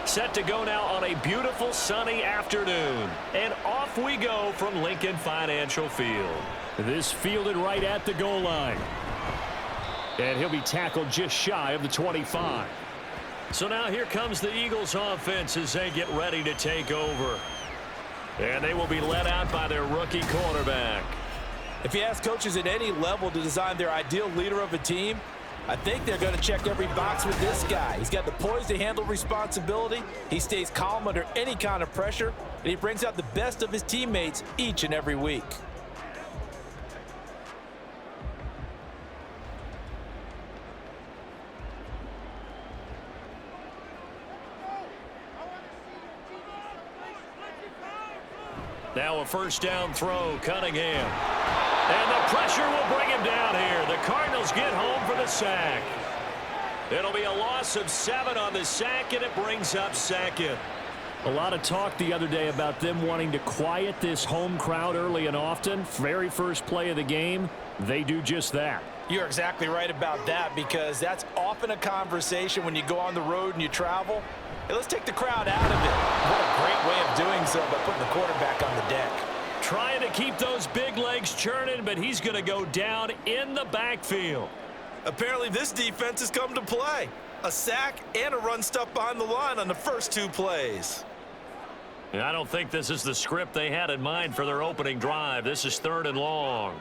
Set to go now on a beautiful sunny afternoon. And off we go from Lincoln Financial Field. This fielded right at the goal line. And he'll be tackled just shy of the 25. So now here comes the Eagles offense as they get ready to take over. And they will be led out by their rookie quarterback. If you ask coaches at any level to design their ideal leader of a team, I think they're going to check every box with this guy. He's got the poise to handle responsibility. He stays calm under any kind of pressure, and he brings out the best of his teammates each and every week. Now a first down throw, Cunningham. And the pressure will bring him down here. The Cardinals get home for the sack. It'll be a loss of 7 on the sack, and it brings up second. A lot of talk the other day about them wanting to quiet this home crowd early and often. Very first play of the game, they do just that. You're exactly right about that, because that's often a conversation when you go on the road and you travel. Hey, let's take the crowd out of it. What a great way of doing so by putting the quarterback on the deck. Trying to keep those big legs churning, but he's going to go down in the backfield. Apparently this defense has come to play. A sack and a run stuff behind the line on the first 2 plays. And I don't think this is the script they had in mind for their opening drive. This is 3rd and long.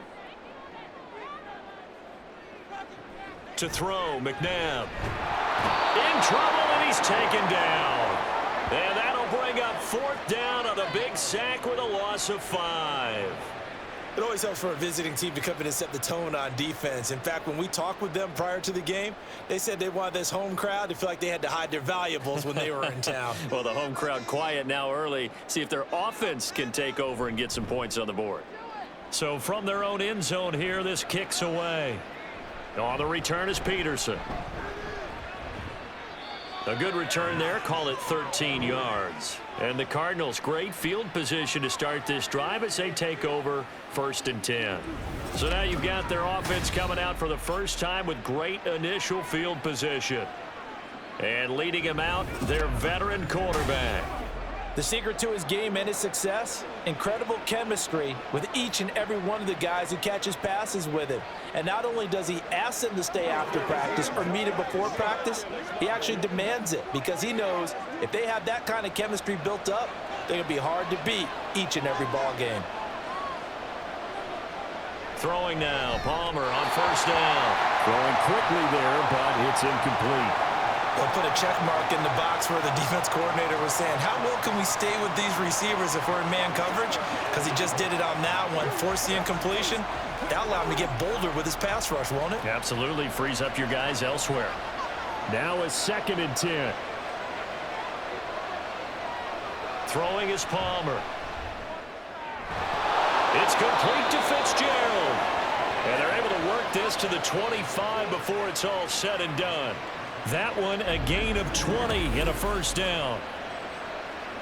To throw, McNabb. In trouble, and he's taken down. And that'll bring up 4th down on a big sack with a loss of 5. It always helps for a visiting team to come in and set the tone on defense. In fact, when we talked with them prior to the game, they said they wanted this home crowd to feel like they had to hide their valuables when they were in town. Well, the home crowd quiet now early. See if their offense can take over and get some points on the board. So from their own end zone here, this kicks away. On the return is Peterson. A good return there. Call it 13 yards. And the Cardinals, great field position to start this drive as they take over 1st and 10. So now you've got their offense coming out for the first time with great initial field position. And leading him out, their veteran quarterback. The secret to his game and his success, incredible chemistry with each and every one of the guys who catches passes with him. And not only does he ask them to stay after practice or meet him before practice, he actually demands it, because he knows if they have that kind of chemistry built up, they're going to be hard to beat each and every ball game. Throwing now, Palmer on 1st down. Throwing quickly there, but it's incomplete. They'll put a check mark in the box where the defense coordinator was saying, how well can we stay with these receivers if we're in man coverage? Because he just did it on that one, forced the incompletion. That'll allow him to get bolder with his pass rush, won't it? Absolutely, frees up your guys elsewhere. Now a 2nd and 10. Throwing is Palmer. It's complete to Fitzgerald. And they're able to work this to the 25 before it's all said and done. That one a gain of 20 and a 1st down.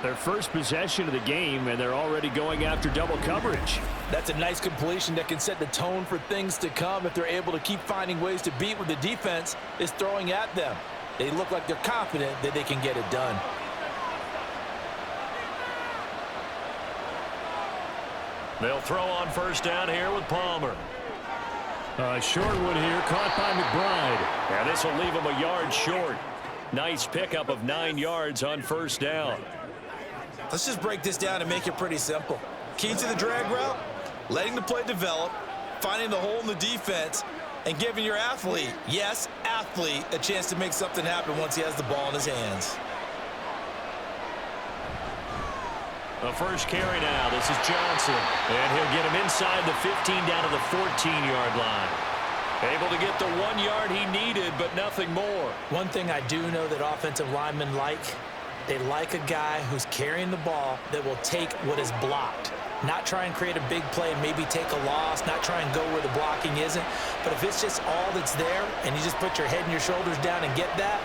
Their first possession of the game, and they're already going after double coverage. That's a nice completion that can set the tone for things to come if they're able to keep finding ways to beat what the defense is throwing at them. They look like they're confident that they can get it done. They'll throw on 1st down here with Palmer. A short one here, caught by McBride. And this will leave him a yard short. Nice pickup of 9 yards on 1st down. Let's just break this down and make it pretty simple. Key to the drag route, letting the play develop, finding the hole in the defense, and giving your athlete, yes, athlete, a chance to make something happen once he has the ball in his hands. The first carry now. This is Johnson. And he'll get him inside the 15 down to the 14-yard line. Able to get the 1 yard he needed, but nothing more. One thing I do know that offensive linemen like, they like a guy who's carrying the ball that will take what is blocked. Not try and create a big play and maybe take a loss, not try and go where the blocking isn't. But if it's just all that's there and you just put your head and your shoulders down and get that,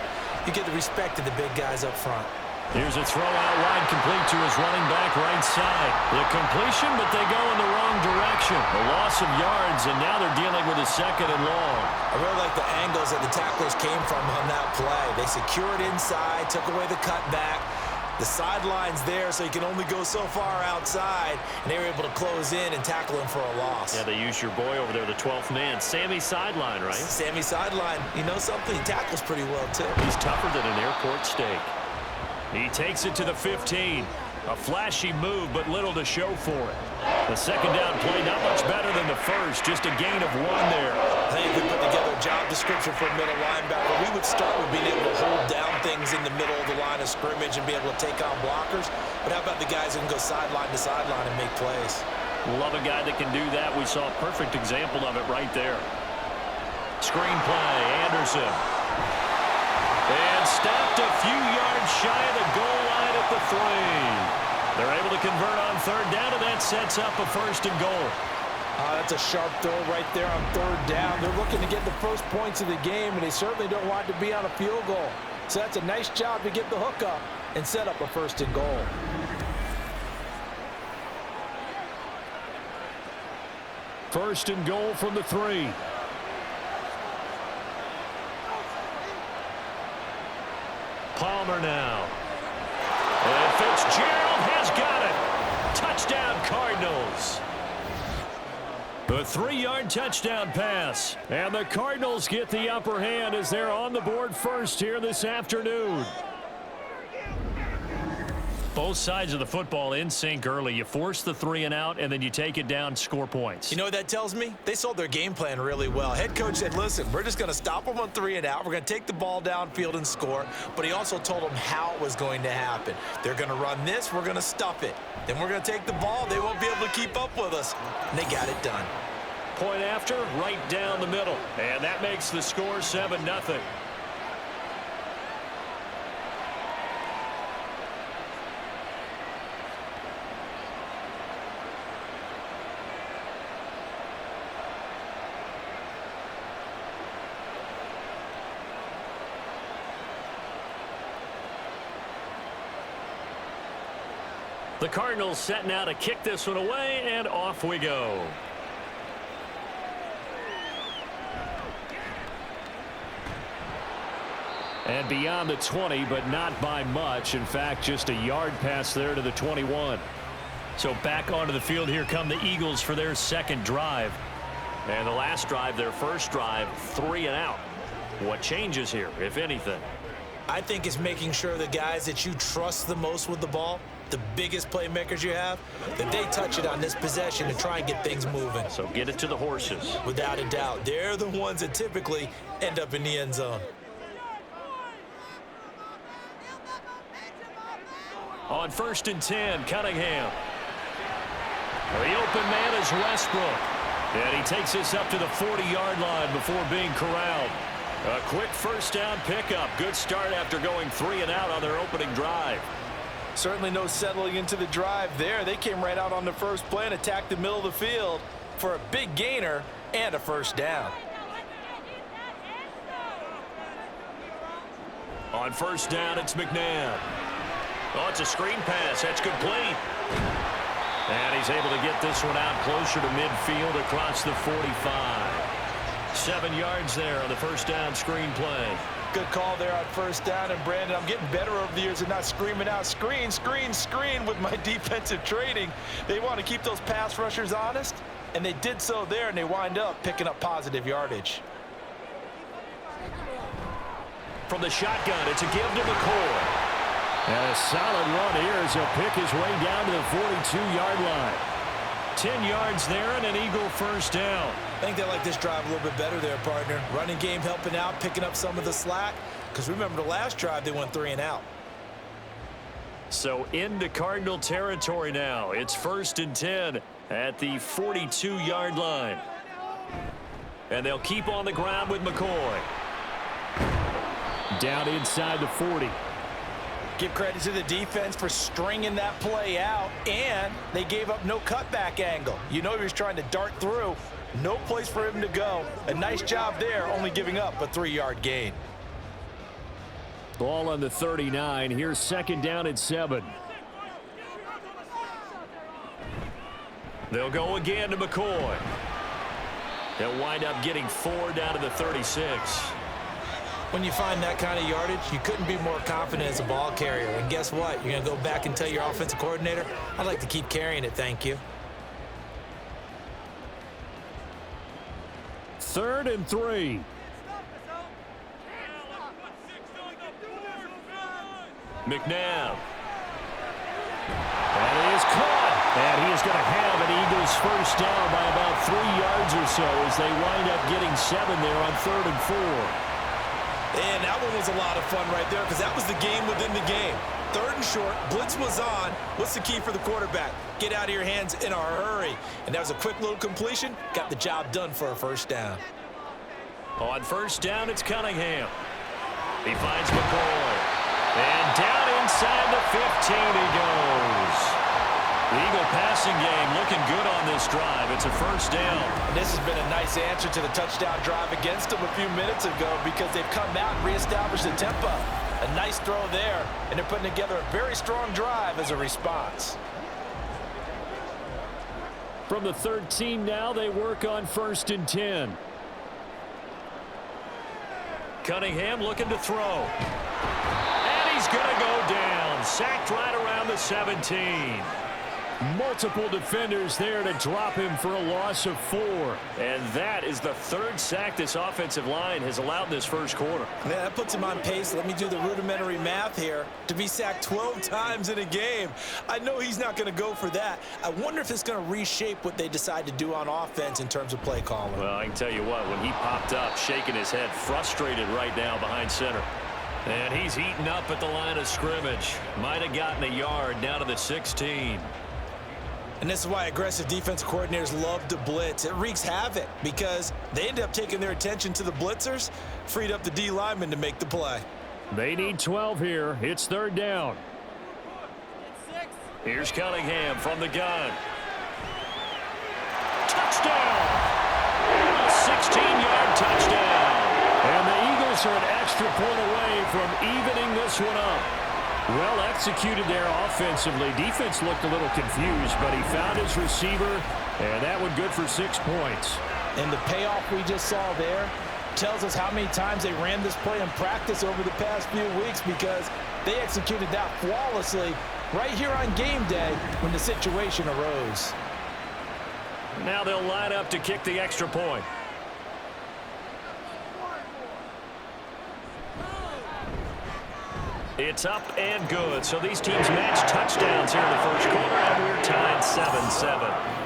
you get the respect of the big guys up front. Here's a throw out wide, complete to his running back right side. The completion, but they go in the wrong direction. A loss of yards, and now they're dealing with a 2nd and long. I really like the angles that the tacklers came from on that play. They secured inside, took away the cutback. The sideline's there, so you can only go so far outside, and they were able to close in and tackle him for a loss. Yeah, they used your boy over there, the 12th man. Sammy Sideline, right? Sammy Sideline. You know something? He tackles pretty well, too. He's tougher than an airport steak. He takes it to the 15. A flashy move, but little to show for it. The 2nd down play, not much better than the first. Just a gain of 1 there. I think if we put together a job description for a middle linebacker, we would start with being able to hold down things in the middle of the line of scrimmage and be able to take on blockers. But how about the guys who can go sideline to sideline and make plays? Love a guy that can do that. We saw a perfect example of it right there. Screen play, Anderson. And stopped a few yards shy of the goal line at the 3. They're able to convert on 3rd down, and that sets up a 1st and goal. That's a sharp throw right there on 3rd down. They're looking to get the first points of the game, and they certainly don't want it to be on a field goal. So that's a nice job to get the hook up and set up a 1st and goal. First and goal from the 3. Palmer now. And Fitzgerald has got it. Touchdown, Cardinals. The 3-yard touchdown pass. And the Cardinals get the upper hand as they're on the board first here this afternoon. Both sides of the football in sync early. You force the 3 and out, and then you take it down, score points. You know what that tells me? They sold their game plan really well. Head coach said, listen, we're just going to stop them on 3 and out. We're going to take the ball downfield and score. But he also told them how it was going to happen. They're going to run this. We're going to stuff it. Then we're going to take the ball. They won't be able to keep up with us. And they got it done. Point after, right down the middle. And that makes the score 7-0. The Cardinals setting out to kick this one away, and off we go. And beyond the 20, but not by much. In fact, just a yard pass there to the 21. So back onto the field, here come the Eagles for their 2nd drive. And the last drive, their first drive, 3 and out. What changes here, if anything? I think it's making sure the guys that you trust the most with the ball, the biggest playmakers you have, that they touch it on this possession and try and get things moving. So get it to the horses. Without a doubt. They're the ones that typically end up in the end zone. On 1st and 10, Cunningham. The open man is Westbrook. And he takes this up to the 40-yard line before being corralled. A quick 1st down pickup. Good start after going 3 and out on their opening drive. Certainly no settling into the drive there. They came right out on the first play and attacked the middle of the field for a big gainer and a 1st down. On 1st down, it's McNabb. Oh, it's a screen pass. That's complete. And he's able to get this one out closer to midfield across the 45. 7 yards there on the 1st down screen play. Good call there on 1st down. And, Brandon, I'm getting better over the years and not screaming out screen, screen, screen with my defensive training. They want to keep those pass rushers honest, and they did so there, and they wind up picking up positive yardage. From the shotgun, it's a give to McCoy. And a solid run here as he'll pick his way down to the 42-yard line. 10 yards there and an Eagle 1st down. I think they like this drive a little bit better there, partner. Running game helping out, picking up some of the slack. Because remember the last drive, they went 3 and out. So into Cardinal territory now. It's 1st and 10 at the 42-yard line. And they'll keep on the ground with McCoy. Down inside the 40. Give credit to the defense for stringing that play out, and they gave up no cutback angle. You know he was trying to dart through. No place for him to go. A nice job there, only giving up a 3-yard gain. Ball on the 39. Here's second down and 7. They'll go again to McCoy. They'll wind up getting 4 down to the 36. When you find that kind of yardage, you couldn't be more confident as a ball carrier. And guess what? You're going to go back and tell your offensive coordinator, I'd like to keep carrying it, thank you. 3rd and 3. McNabb. And he is caught. And he is going to have an Eagles first down by about 3 yards or so as they wind up getting 7 there on 3rd and 4. And that one was a lot of fun right there because that was the game within the game. 3rd and short, blitz was on. What's the key for the quarterback? Get out of your hands in a hurry. And that was a quick little completion. Got the job done for a first down. On first down, it's Cunningham. He finds McCoy. And down inside the 15 he goes. The Eagle passing game looking good on this drive. It's a first down. And this has been a nice answer to the touchdown drive against them a few minutes ago because they've come out and reestablished the tempo. A nice throw there, and they're putting together a very strong drive as a response. From the 13 now, they work on 1st and 10. Cunningham looking to throw. And he's going to go down. Sacked right around the 17. Multiple defenders there to drop him for a loss of 4. And that is the 3rd sack this offensive line has allowed this first quarter. Man, that puts him on pace. Let me do the rudimentary math here. To be sacked 12 times in a game. I know he's not going to go for that. I wonder if it's going to reshape what they decide to do on offense in terms of play calling. Well, I can tell you what, when he popped up, shaking his head, frustrated right now behind center. And he's eaten up at the line of scrimmage. Might have gotten a yard down to the 16. And this is why aggressive defense coordinators love to blitz. It wreaks havoc because they end up taking their attention to the blitzers, freed up the D lineman to make the play. They need 12 here. It's 3rd down. Here's Cunningham from the gun. Touchdown! A 16-yard touchdown. And the Eagles are an extra point away from evening this one up. Well executed there offensively. Defense looked a little confused, but he found his receiver, and that one good for 6 points. And the payoff we just saw there tells us how many times they ran this play in practice over the past few weeks because they executed that flawlessly right here on game day when the situation arose. Now they'll line up to kick the extra point. It's up and good. So these teams match touchdowns here in the first quarter, and we're tied 7-7.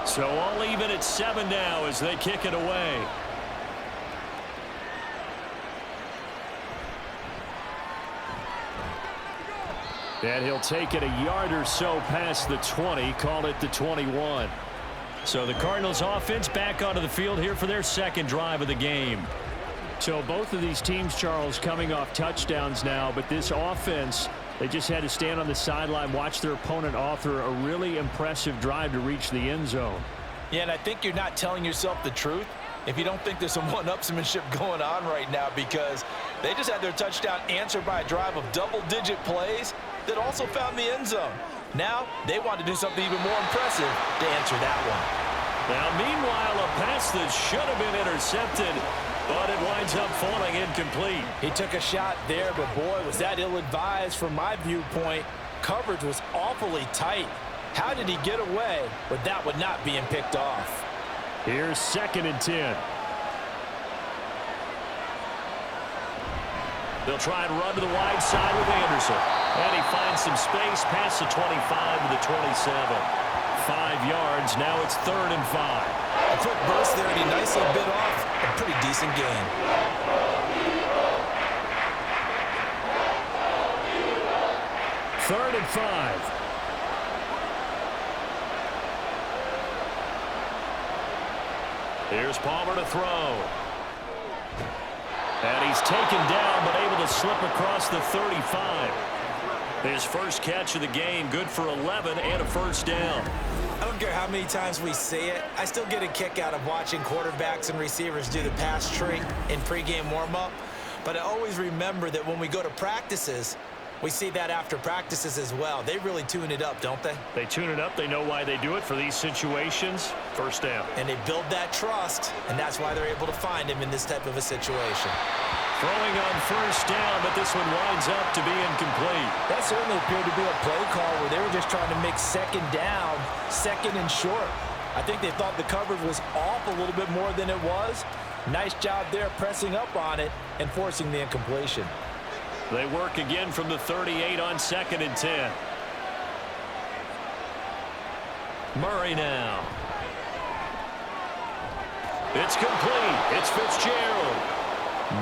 So all even at 7 now as they kick it away. And he'll take it a yard or so past the 20, call it the 21. So the Cardinals offense back onto the field here for their second drive of the game. So both of these teams, Charles, coming off touchdowns now, but this offense, they just had to stand on the sideline, watch their opponent author a really impressive drive to reach the end zone. Yeah, and I think you're not telling yourself the truth if you don't think there's some one-upsmanship going on right now because they just had their touchdown answered by a drive of double-digit plays that also found the end zone. Now they want to do something even more impressive to answer that one. Now, meanwhile, a pass that should have been intercepted, but it winds up falling incomplete. He took a shot there, but boy, was that ill-advised from my viewpoint. Coverage was awfully tight. How did he get away with that one not being picked off? Here's 2nd and 10. They'll try and run to the wide side with Anderson. And he finds some space past the 25 to the 27. 5 yards. Now it's 3rd and 5. A quick burst there, and he nicely bit off a pretty decent gain. 3rd and 5. Here's Palmer to throw. And he's taken down, but able to slip across the 35. His first catch of the game, good for 11 and a first down. I don't care how many times we see it. I still get a kick out of watching quarterbacks and receivers do the pass tree in pregame warm-up. But I always remember that when we go to practices, we see that after practices as well. They really tune it up, don't they? They tune it up. They know why they do it for these situations. First down. And they build that trust, and that's why they're able to find him in this type of a situation. Throwing on first down, but this one winds up to be incomplete. That certainly appeared to be a play call where they were just trying to make second down, second and short. I think they thought the coverage was off a little bit more than it was. Nice job there pressing up on it and forcing the incompletion. They work again from the 38 on 2nd and 10. Murray now. It's complete. It's Fitzgerald.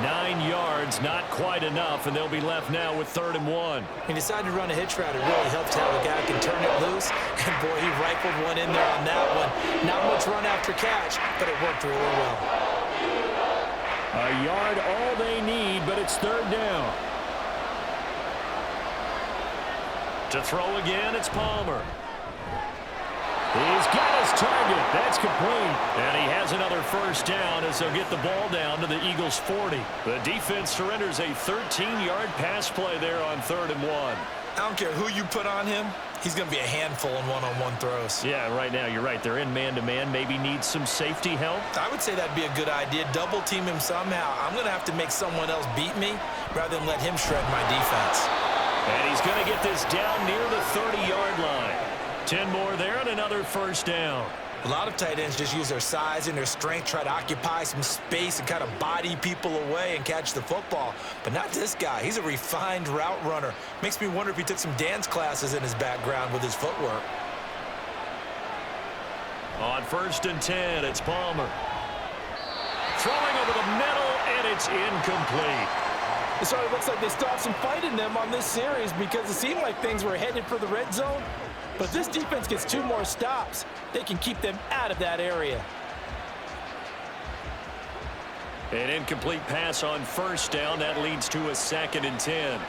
9 yards, not quite enough, and they'll be left now with 3rd and 1. He decided to run a hitch route. It really helps to have a guy who can turn it loose. And, boy, he rifled one in there on that one. Not much run after catch, but it worked really well. A yard all they need, but it's 3rd down. To throw again, it's Palmer. He's got his target. That's complete. And he has another first down as they'll get the ball down to the Eagles' 40. The defense surrenders a 13-yard pass play there on 3rd and 1. I don't care who you put on him. He's going to be a handful in one-on-one throws. Yeah, right now you're right. They're in man-to-man. Maybe needs some safety help. I would say that'd be a good idea. Double team him somehow. I'm going to have to make someone else beat me rather than let him shred my defense. And he's going to get this down near the 30-yard line. 10 more there and another first down. A lot of tight ends just use their size and their strength, try to occupy some space and kind of body people away and catch the football. But not this guy. He's a refined route runner. Makes me wonder if he took some dance classes in his background with his footwork. On 1st and 10, it's Palmer. Throwing over the middle, and it's incomplete. It sort of looks like they stopped some fight in them on this series because it seemed like things were headed for the red zone. But this defense gets 2 more stops. They can keep them out of that area. An incomplete pass on first down. That leads to a 2nd and 10.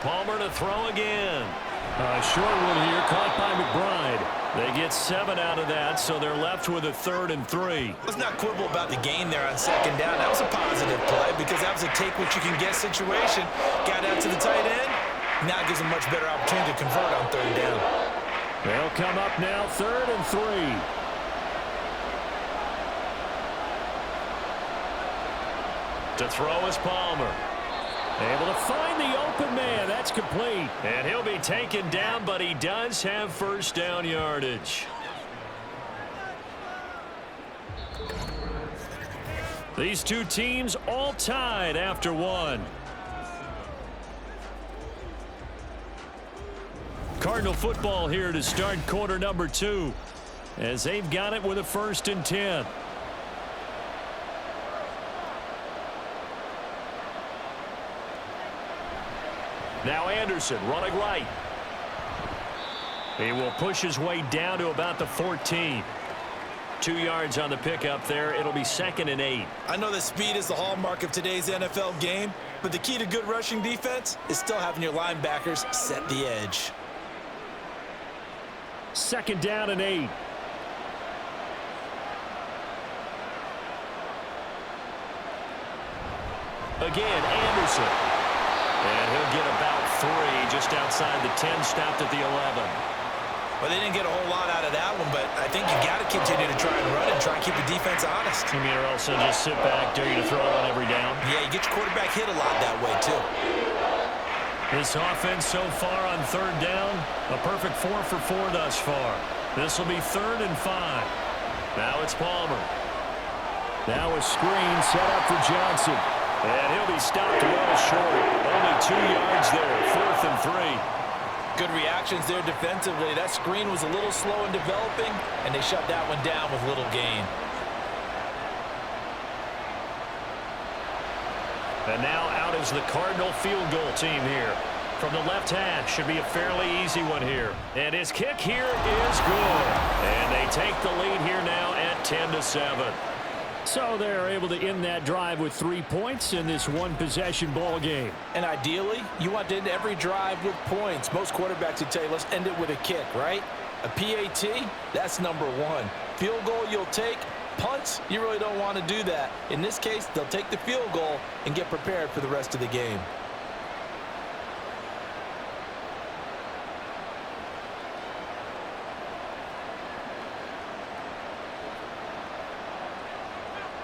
Palmer to throw again. Short one here, caught by McBride. They get 7 out of that, so they're left with a 3rd and 3. Let's not quibble about the gain there on 2nd down. That was a positive play because that was a take-what-you-can-get situation. Got out to the tight end. Now it gives them much better opportunity to convert on 3rd down. They'll come up now 3rd and 3. To throw is Palmer. Able to find the open man. That's complete. And he'll be taken down, but he does have first down yardage. These two teams all tied after 1. Cardinal football here to start quarter number 2 as they've got it with a 1st and 10. Now Anderson running right. He will push his way down to about the 14. 2 yards on the pickup there. It'll be 2nd and 8. I know that speed is the hallmark of today's NFL game, but the key to good rushing defense is still having your linebackers set the edge. 2nd down and 8. Again, Anderson. And he'll get about 3 just outside the 10, stopped at the 11. Well, they didn't get a whole lot out of that one, but I think you got to continue to try and run and try and keep the defense honest. You mean or else they'll just sit back, dare you to throw on every down? Yeah, you get your quarterback hit a lot that way, too. This offense so far on 3rd down, a perfect 4 for 4 thus far. This will be 3rd and 5. Now it's Palmer. Now a screen set up for Johnson. And he'll be stopped well short. Only 2 yards there, 4th and 3. Good reactions there defensively. That screen was a little slow in developing, and they shut that one down with little gain. And now out is the Cardinal field goal team here. From the left hash, should be a fairly easy one here. And his kick here is good. And they take the lead here now at 10-7. So they're able to end that drive with 3 points in this one-possession ball game. And ideally, you want to end every drive with points. Most quarterbacks would tell you, let's end it with a kick, right? A PAT, that's number one. Field goal you'll take. Punts, you really don't want to do that. In this case, they'll take the field goal and get prepared for the rest of the game.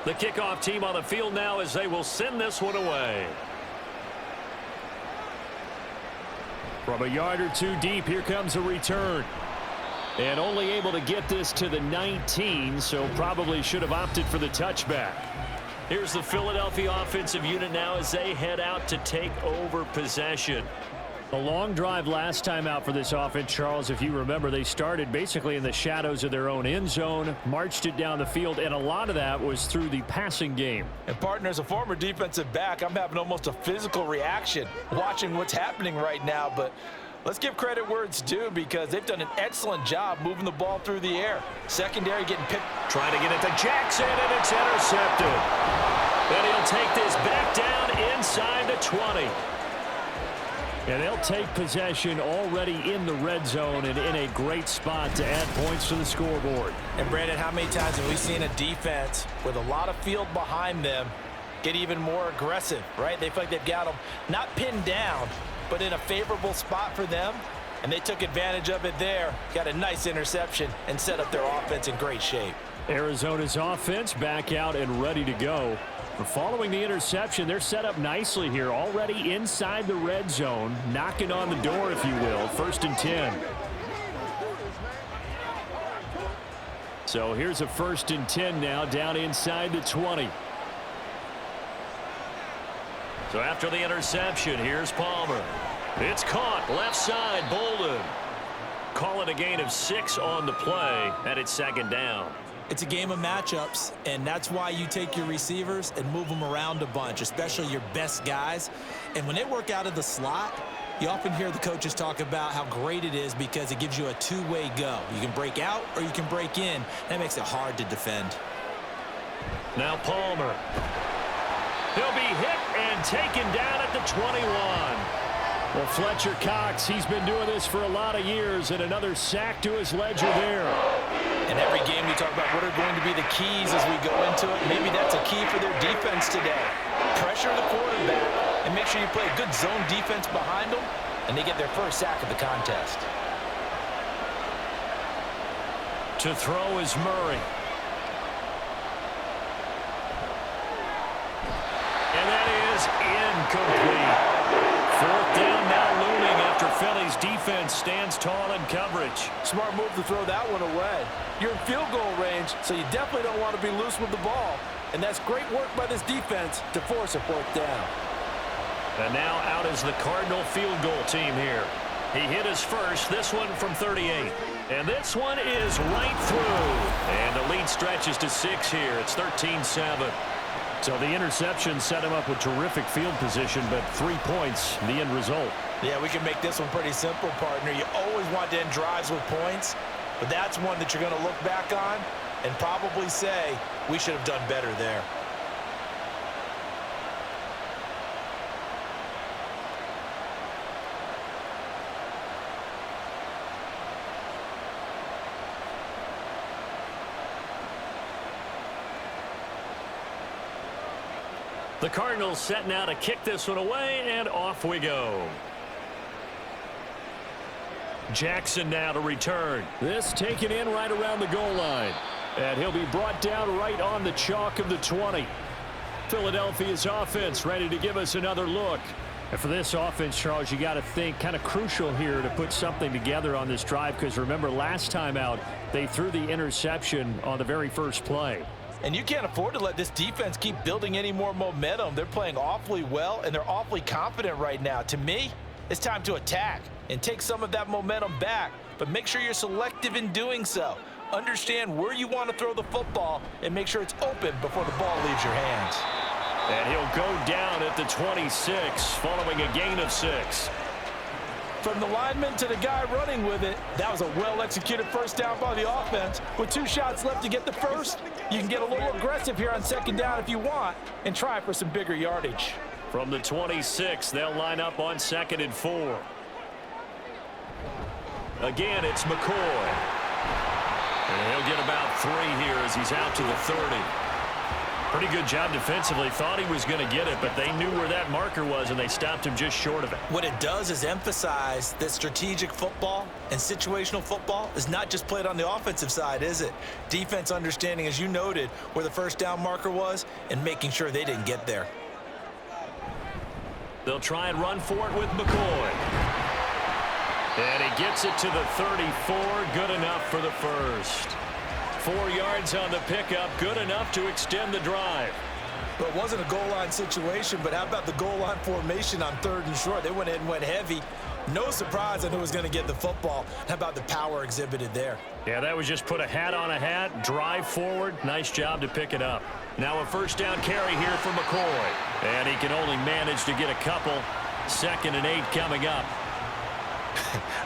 The kickoff team on the field now as they will send this one away. From a yard or two deep, here comes a return. And only able to get this to the 19, so probably should have opted for the touchback. Here's the Philadelphia offensive unit now as they head out to take over possession. A long drive last time out for this offense, Charles. If you remember, they started basically in the shadows of their own end zone, marched it down the field, and a lot of that was through the passing game. And partner, as a former defensive back, I'm having almost a physical reaction watching what's happening right now. But let's give credit where it's due because they've done an excellent job moving the ball through the air. Secondary getting picked. Trying to get it to Jackson, and it's intercepted. And he'll take this back down inside the 20. And they'll take possession already in the red zone and in a great spot to add points to the scoreboard. And Brandon, how many times have we seen a defense with a lot of field behind them get even more aggressive, right? They feel like they've got them not pinned down, but in a favorable spot for them, and they took advantage of it there. Got a nice interception and set up their offense in great shape. Arizona's offense back out and ready to go. Following the interception, they're set up nicely here, already inside the red zone, knocking on the door, if you will. 1st and 10. So here's a 1st and 10 now, down inside the 20. So after the interception, here's Palmer. It's caught, left side, Bolden. Call it a gain of 6 on the play, and it's 2nd down. It's a game of matchups, and that's why you take your receivers and move them around a bunch, especially your best guys. And when they work out of the slot, you often hear the coaches talk about how great it is because it gives you a two-way go. You can break out or you can break in. That makes it hard to defend. Now Palmer. He'll be hit and taken down at the 21. Well, Fletcher Cox, he's been doing this for a lot of years, and another sack to his ledger there. In every game, we talk about what are going to be the keys as we go into it. Maybe that's a key for their defense today. Pressure the quarterback and make sure you play a good zone defense behind them, and they get their first sack of the contest. To throw is Murray. And that is incomplete. 4th down now looming after Philly's defense stands tall in coverage. Smart move to throw that one away. You're in field goal range, so you definitely don't want to be loose with the ball. And that's great work by this defense to force a 4th down. And now out is the Cardinal field goal team here. He hit his first, this one from 38. And this one is right through. And the lead stretches to 6 here. It's 13-7. So the interception set him up with terrific field position, but 3 points, the end result. Yeah, we can make this one pretty simple, partner. You always want to end drives with points, but that's one that you're going to look back on and probably say, we should have done better there. The Cardinals set now to kick this one away, and off we go. Jackson now to return. This taken in right around the goal line. And he'll be brought down right on the chalk of the 20. Philadelphia's offense ready to give us another look. And for this offense, Charles, you got to think kind of crucial here to put something together on this drive because remember last time out, they threw the interception on the very first play. And you can't afford to let this defense keep building any more momentum. They're playing awfully well, and they're awfully confident right now. To me, it's time to attack and take some of that momentum back, but make sure you're selective in doing so. Understand where you want to throw the football and make sure it's open before the ball leaves your hands. And he'll go down at the 26 following a gain of 6. From the lineman to the guy running with it, that was a well-executed first down by the offense. With 2 shots left to get the first, you can get a little aggressive here on second down if you want and try for some bigger yardage. From the 26, they'll line up on 2nd and 4. Again, it's McCoy. And he'll get about 3 here as he's out to the 30. Pretty good job defensively. Thought he was going to get it, but they knew where that marker was, and they stopped him just short of it. What it does is emphasize that strategic football and situational football is not just played on the offensive side, is it? Defense understanding, as you noted, where the first down marker was and making sure they didn't get there. They'll try and run for it with McCoy. And he gets it to the 34. Good enough for the first. 4 yards on the pickup, good enough to extend the drive. Well, it wasn't a goal line situation, but how about the goal line formation on 3rd and short? They went in and went heavy. No surprise on who was going to get the football. How about the power exhibited there? Yeah, that was just put a hat on a hat, drive forward. Nice job to pick it up. Now a first down carry here for McCoy. And he can only manage to get a couple. 2nd and 8 coming up.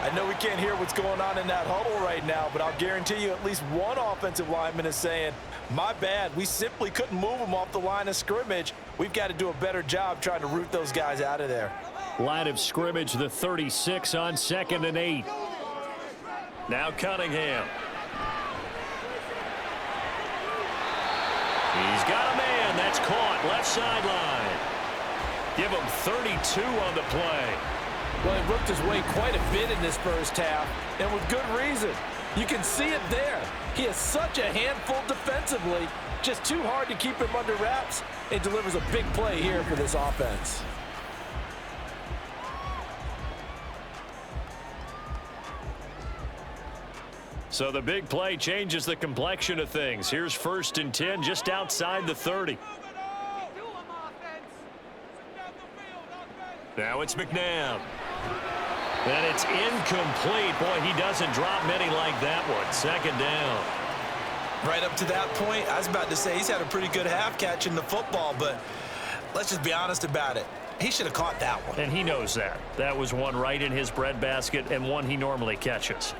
I know we can't hear what's going on in that huddle right now, but I'll guarantee you at least one offensive lineman is saying, my bad, we simply couldn't move them off the line of scrimmage. We've got to do a better job trying to root those guys out of there. Line of scrimmage, the 36 on 2nd and 8. Now Cunningham. He's got a man. That's caught. Left sideline. Give him 32 on the play. Well, he worked his way quite a bit in this first half, and with good reason. You can see it there. He is such a handful defensively, just too hard to keep him under wraps, and delivers a big play here for this offense. So the big play changes the complexion of things. Here's 1st and 10 just outside the 30. Now it's McNabb. And it's incomplete. Boy, he doesn't drop many like that one. 2nd down. Right up to that point, I was about to say he's had a pretty good half catching the football, but let's just be honest about it. He should have caught that one. And he knows that. That was one right in his breadbasket and one he normally catches.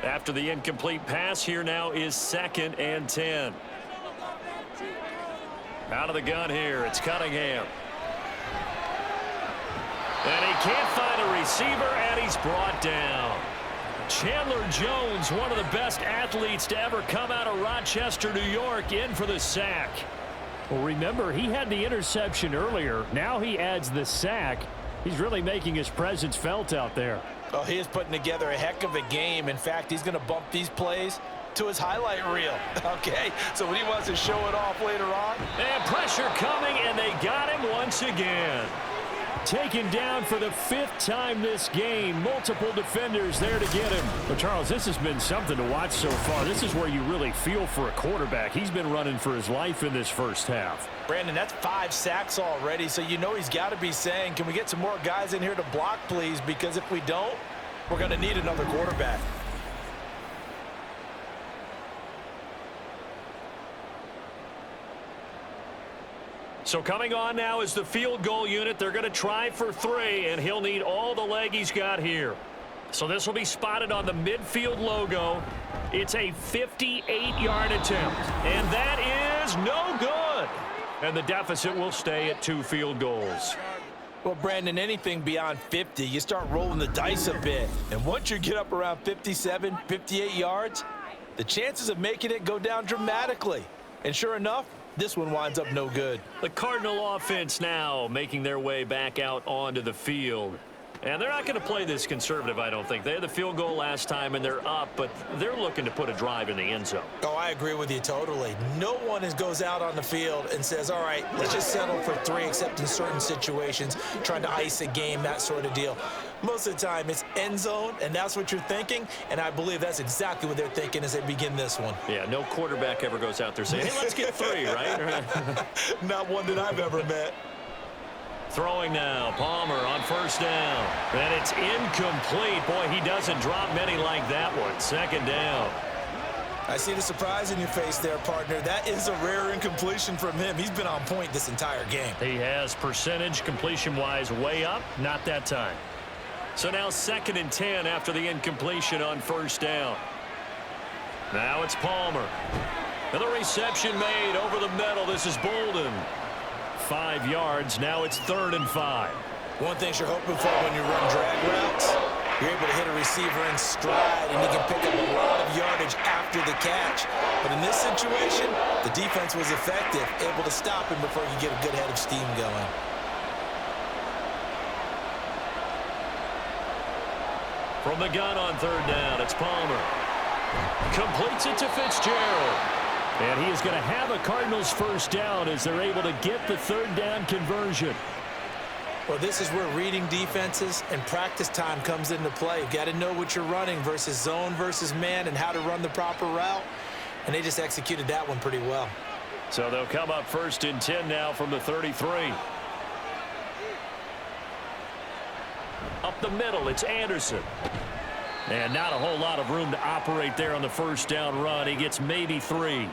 After the incomplete pass, here now is 2nd and 10. Out of the gun here, it's Cunningham. And he can't find a receiver, and he's brought down. Chandler Jones, one of the best athletes to ever come out of Rochester, New York, in for the sack. Well, remember, he had the interception earlier. Now he adds the sack. He's really making his presence felt out there. Oh, he is putting together a heck of a game. In fact, he's going to bump these plays to his highlight reel. Okay, so when he wants to show it off later on. And pressure coming, and they got him once again. Taken down for the 5th time this game. Multiple defenders there to get him. But, Charles, this has been something to watch so far. This is where you really feel for a quarterback. He's been running for his life in this first half. Brandon, that's 5 sacks already, so you know he's got to be saying, can we get some more guys in here to block, please? Because if we don't, we're going to need another quarterback. So coming on now is the field goal unit. They're going to try for 3, and he'll need all the leg he's got here. So this will be spotted on the midfield logo. It's a 58-yard attempt, and that is no good. And the deficit will stay at 2 field goals. Well, Brandon, anything beyond 50, you start rolling the dice a bit. And once you get up around 57, 58 yards, the chances of making it go down dramatically. And sure enough, this one winds up no good. The Cardinal offense now making their way back out onto the field. And they're not going to play this conservative, I don't think. They had the field goal last time, and they're up, but they're looking to put a drive in the end zone. Oh, I agree with you totally. No one goes out on the field and says, all right, let's just settle for 3, except in certain situations, trying to ice a game, that sort of deal. Most of the time, it's end zone, and that's what you're thinking, and I believe that's exactly what they're thinking as they begin this one. Yeah, no quarterback ever goes out there saying, hey, let's get 3, right? Not one that I've ever met. Throwing now, Palmer on first down. And it's incomplete. Boy, he doesn't drop many like that one. 2nd down. I see the surprise in your face there, partner. That is a rare incompletion from him. He's been on point this entire game. He has percentage completion-wise way up, not that time. So now 2nd and 10 after the incompletion on 1st down. Now it's Palmer. And the reception made over the middle. This is Bolden. 5 yards. Now it's 3rd and 5. One thing you're hoping for when you run drag routes, you're able to hit a receiver in stride, and he can pick up a lot of yardage after the catch. But in this situation, the defense was effective, able to stop him before he could get a good head of steam going. From the gun on 3rd down, it's Palmer. Completes it to Fitzgerald. And he is going to have a Cardinals 1st down as they're able to get the 3rd down conversion. Well, this is where reading defenses and practice time comes into play. You've got to know what you're running versus zone versus man and how to run the proper route. And they just executed that one pretty well. So they'll come up 1st and 10 now from the 33. Up the middle, it's Anderson. And not a whole lot of room to operate there on the 1st down run. He gets maybe 3.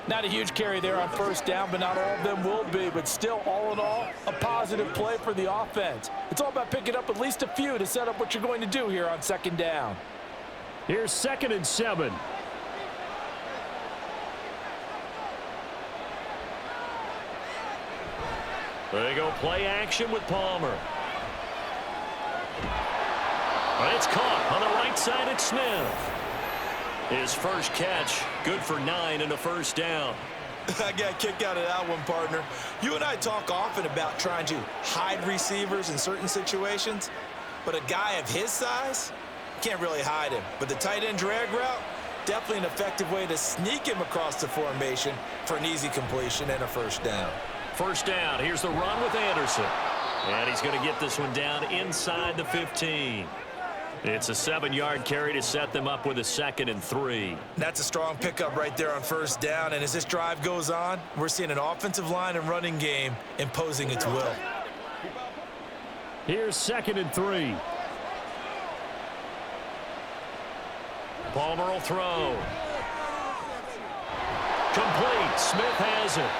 Not a huge carry there on 1st down, but not all of them will be. But still, all in all, a positive play for the offense. It's all about picking up at least a few to set up what you're going to do here on 2nd down. Here's 2nd and 7. They go play action with Palmer. It's caught on the right side. It's Smith. His first catch, good for 9 and a 1st down. I got a kick out of that one, partner. You and I talk often about trying to hide receivers in certain situations, but a guy of his size, can't really hide him. But the tight end drag route, definitely an effective way to sneak him across the formation for an easy completion and a 1st down. 1st down, here's the run with Anderson. And he's going to get this one down inside the 15. It's a 7-yard carry to set them up with a 2nd and 3. That's a strong pickup right there on 1st down. And as this drive goes on, we're seeing an offensive line and running game imposing its will. Here's 2nd and 3. Palmer will throw. Complete. Smith has it.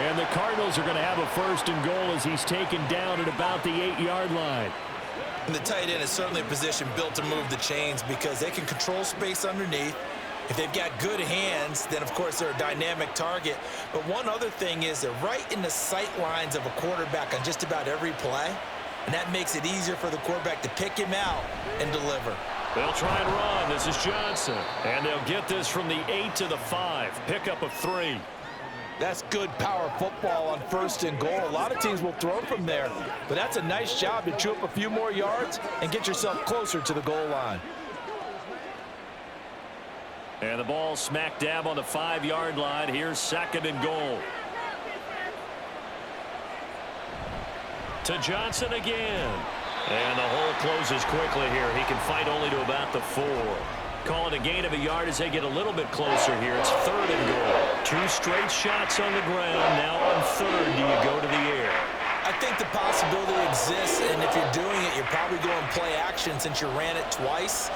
And the Cardinals are going to have a 1st and goal as he's taken down at about the 8-yard line. And the tight end is certainly a position built to move the chains because they can control space underneath. If they've got good hands, then, of course, they're a dynamic target. But one other thing is they're right in the sight lines of a quarterback on just about every play, and that makes it easier for the quarterback to pick him out and deliver. They'll try and run. This is Johnson. And they'll get this from the 8 to the 5. Pickup of 3. That's good power football on 1st and goal. A lot of teams will throw from there, but that's a nice job to chew up a few more yards and get yourself closer to the goal line. And the ball smack dab on the 5-yard line. Here's 2nd and goal. To Johnson again. And the hole closes quickly here. He can fight only to about the 4. Call it a gain of a yard as they get a little bit closer here. It's 3rd and goal. 2 straight shots on the ground. Now on 3rd, do you go to the air? I think the possibility exists, and if you're doing it, you're probably going play action since you ran it twice.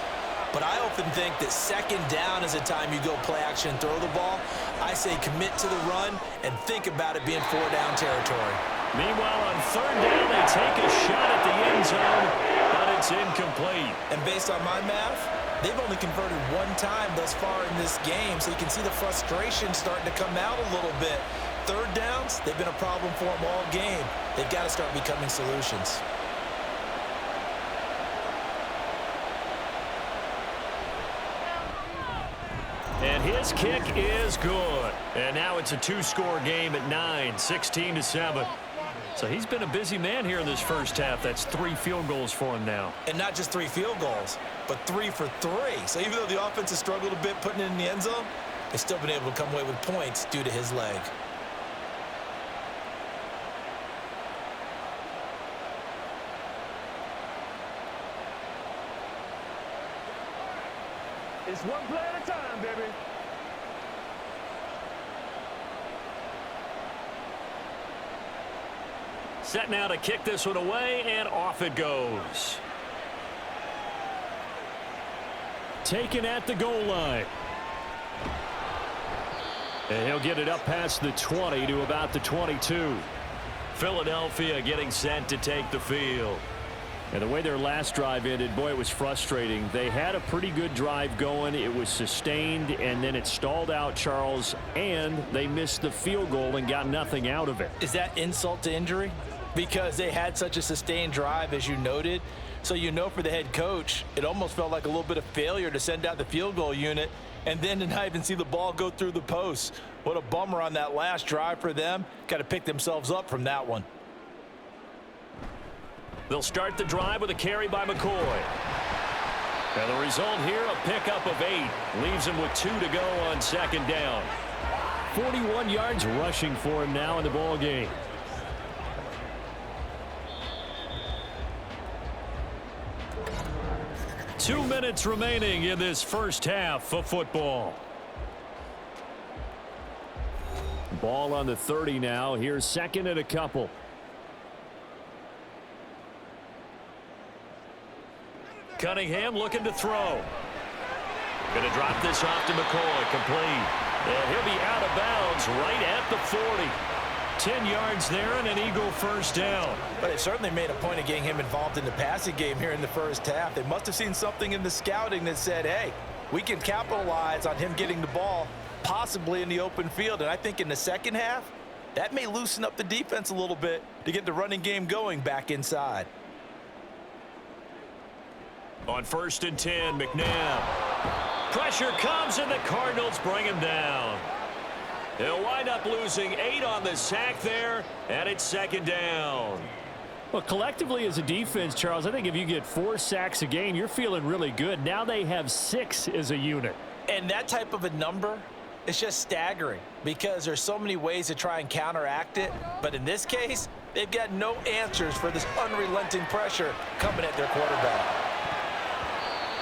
But I often think that 2nd down is a time you go play action and throw the ball. I say commit to the run and think about it being 4-down territory. Meanwhile, on 3rd down, they take a shot at the end zone, but it's incomplete. And based on my math, they've only converted 1 time thus far in this game, so you can see the frustration starting to come out a little bit. 3rd downs, they've been a problem for them all game. They've got to start becoming solutions. And his kick is good. And now it's a 2-score game at 9, 16-7. So he's been a busy man here in this first half. That's 3 field goals for him now. And not just 3 field goals, but 3 for 3. So even though the offense has struggled a bit putting it in the end zone, they've still been able to come away with points due to his leg. It's one play at a time, baby. Set now to kick this one away, and off it goes. Taken at the goal line. And he'll get it up past the 20 to about the 22. Philadelphia getting set to take the field. And the way their last drive ended, boy, it was frustrating. They had a pretty good drive going. It was sustained, and then it stalled out, Charles, and they missed the field goal and got nothing out of it. Is that insult to injury? Because they had such a sustained drive, as you noted. So you know for the head coach, it almost felt like a little bit of failure to send out the field goal unit and then to not even see the ball go through the post. What a bummer on that last drive for them. Got to pick themselves up from that one. They'll start the drive with a carry by McCoy. And the result here, a pickup of 8. Leaves him with 2 to go on second down. 41 yards rushing for him now in the ball game. Two minutes remaining in this first half of football. Ball on the 30 now. Here's second and a couple. Cunningham looking to throw. Going to drop this off to McCoy. Complete. And he'll be out of bounds right at the 40. 10 yards there and an Eagle first down. But it certainly made a point of getting him involved in the passing game here in the first half. They must have seen something in the scouting that said, hey, we can capitalize on him getting the ball possibly in the open field. And I think in the second half, that may loosen up the defense a little bit to get the running game going back inside. On 1st and 10, McNabb. Pressure comes and the Cardinals bring him down. He'll wind up losing 8 on the sack there, and it's second down. Well, collectively as a defense, Charles, I think if you get 4 sacks a game, you're feeling really good. Now they have 6 as a unit. And that type of a number is just staggering because there's so many ways to try and counteract it. But in this case, they've got no answers for this unrelenting pressure coming at their quarterback.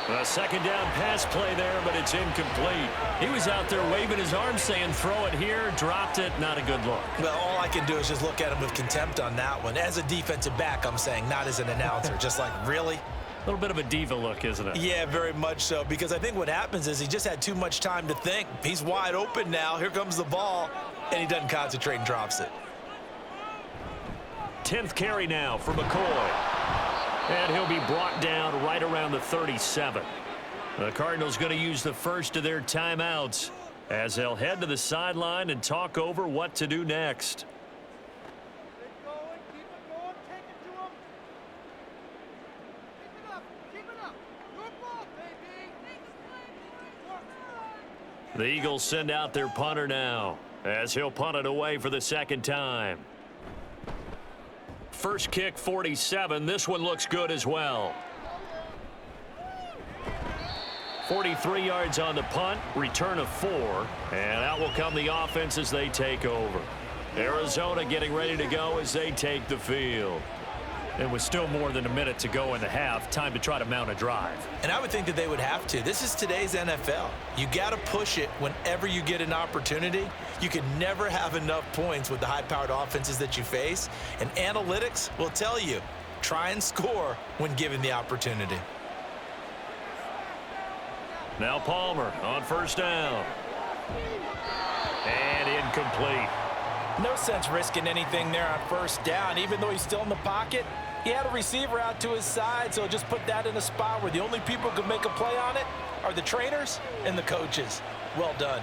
A second down pass play there, but it's incomplete. He was out there waving his arm saying, throw it here, dropped it, not a good look. Well, all I can do is just look at him with contempt on that one. As a defensive back, I'm saying, not as an announcer. Just like, really? A little bit of a diva look, isn't it? Yeah, very much so, because I think what happens is he just had too much time to think. He's wide open now. Here comes the ball, and he doesn't concentrate and drops it. 10th carry now for McCoy. And he'll be brought down right around the 37. The Cardinals going to use the first of their timeouts as they'll head to the sideline and talk over what to do next. The Eagles send out their punter now as he'll punt it away for the second time. First kick, 47. This one looks good as well. 43 yards on the punt, return of 4, and out will come the offense as they take over. Arizona getting ready to go as they take the field. And with still more than a minute to go in the half, time to try to mount a drive. And I would think that they would have to. This is today's NFL. You got to push it whenever you get an opportunity. You can never have enough points with the high-powered offenses that you face. And analytics will tell you, try and score when given the opportunity. Now Palmer on first down. And incomplete. No sense risking anything there on first down. Even though he's still in the pocket, he had a receiver out to his side, so just put that in a spot where the only people who can make a play on it are the trainers and the coaches. Well done.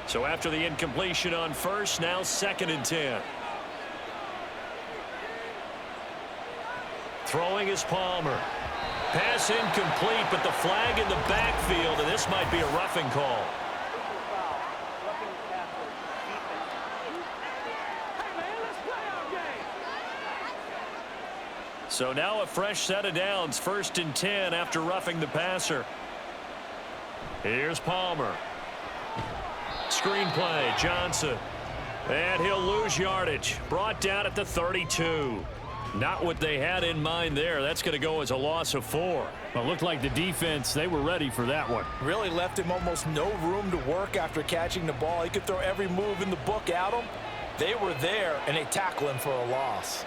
So after the incompletion on first, now 2nd and 10. Throwing is Palmer. Pass incomplete, but the flag in the backfield, and this might be a roughing call. So now a fresh set of downs, 1st and 10 after roughing the passer. Here's Palmer. Screen play, Johnson. And he'll lose yardage. Brought down at the 32. Not what they had in mind there. That's going to go as a loss of 4. Well, it looked like the defense, they were ready for that one. Really left him almost no room to work after catching the ball. He could throw every move in the book at him. They were there, and they tackle him for a loss.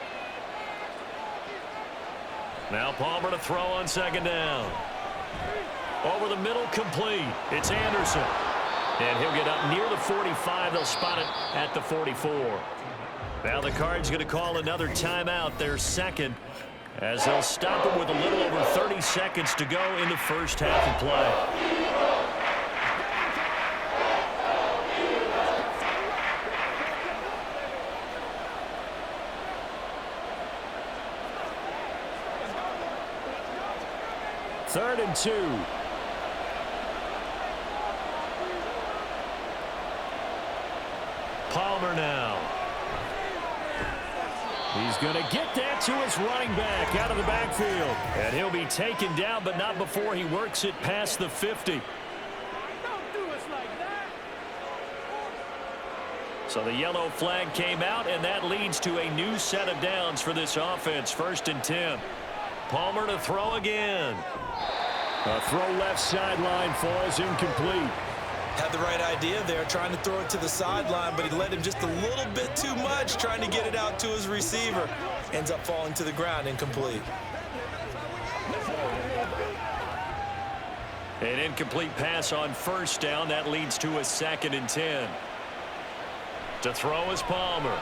Now Palmer to throw on second down. Over the middle, complete. It's Anderson. And he'll get up near the 45. They'll spot it at the 44. Now the Cards going to call another timeout, their second, as they'll stop it with a little over 30 seconds to go in the first half of play. Third and 2. Palmer now. He's going to get that to his running back out of the backfield. And he'll be taken down, but not before he works it past the 50. So the yellow flag came out, and that leads to a new set of downs for this offense. 1st and 10. Palmer to throw again. A throw left sideline falls incomplete. Had the right idea there, trying to throw it to the sideline, but he let him just a little bit too much, trying to get it out to his receiver. Ends up falling to the ground, incomplete. An incomplete pass on 1st down. That leads to a 2nd and 10. To throw is Palmer.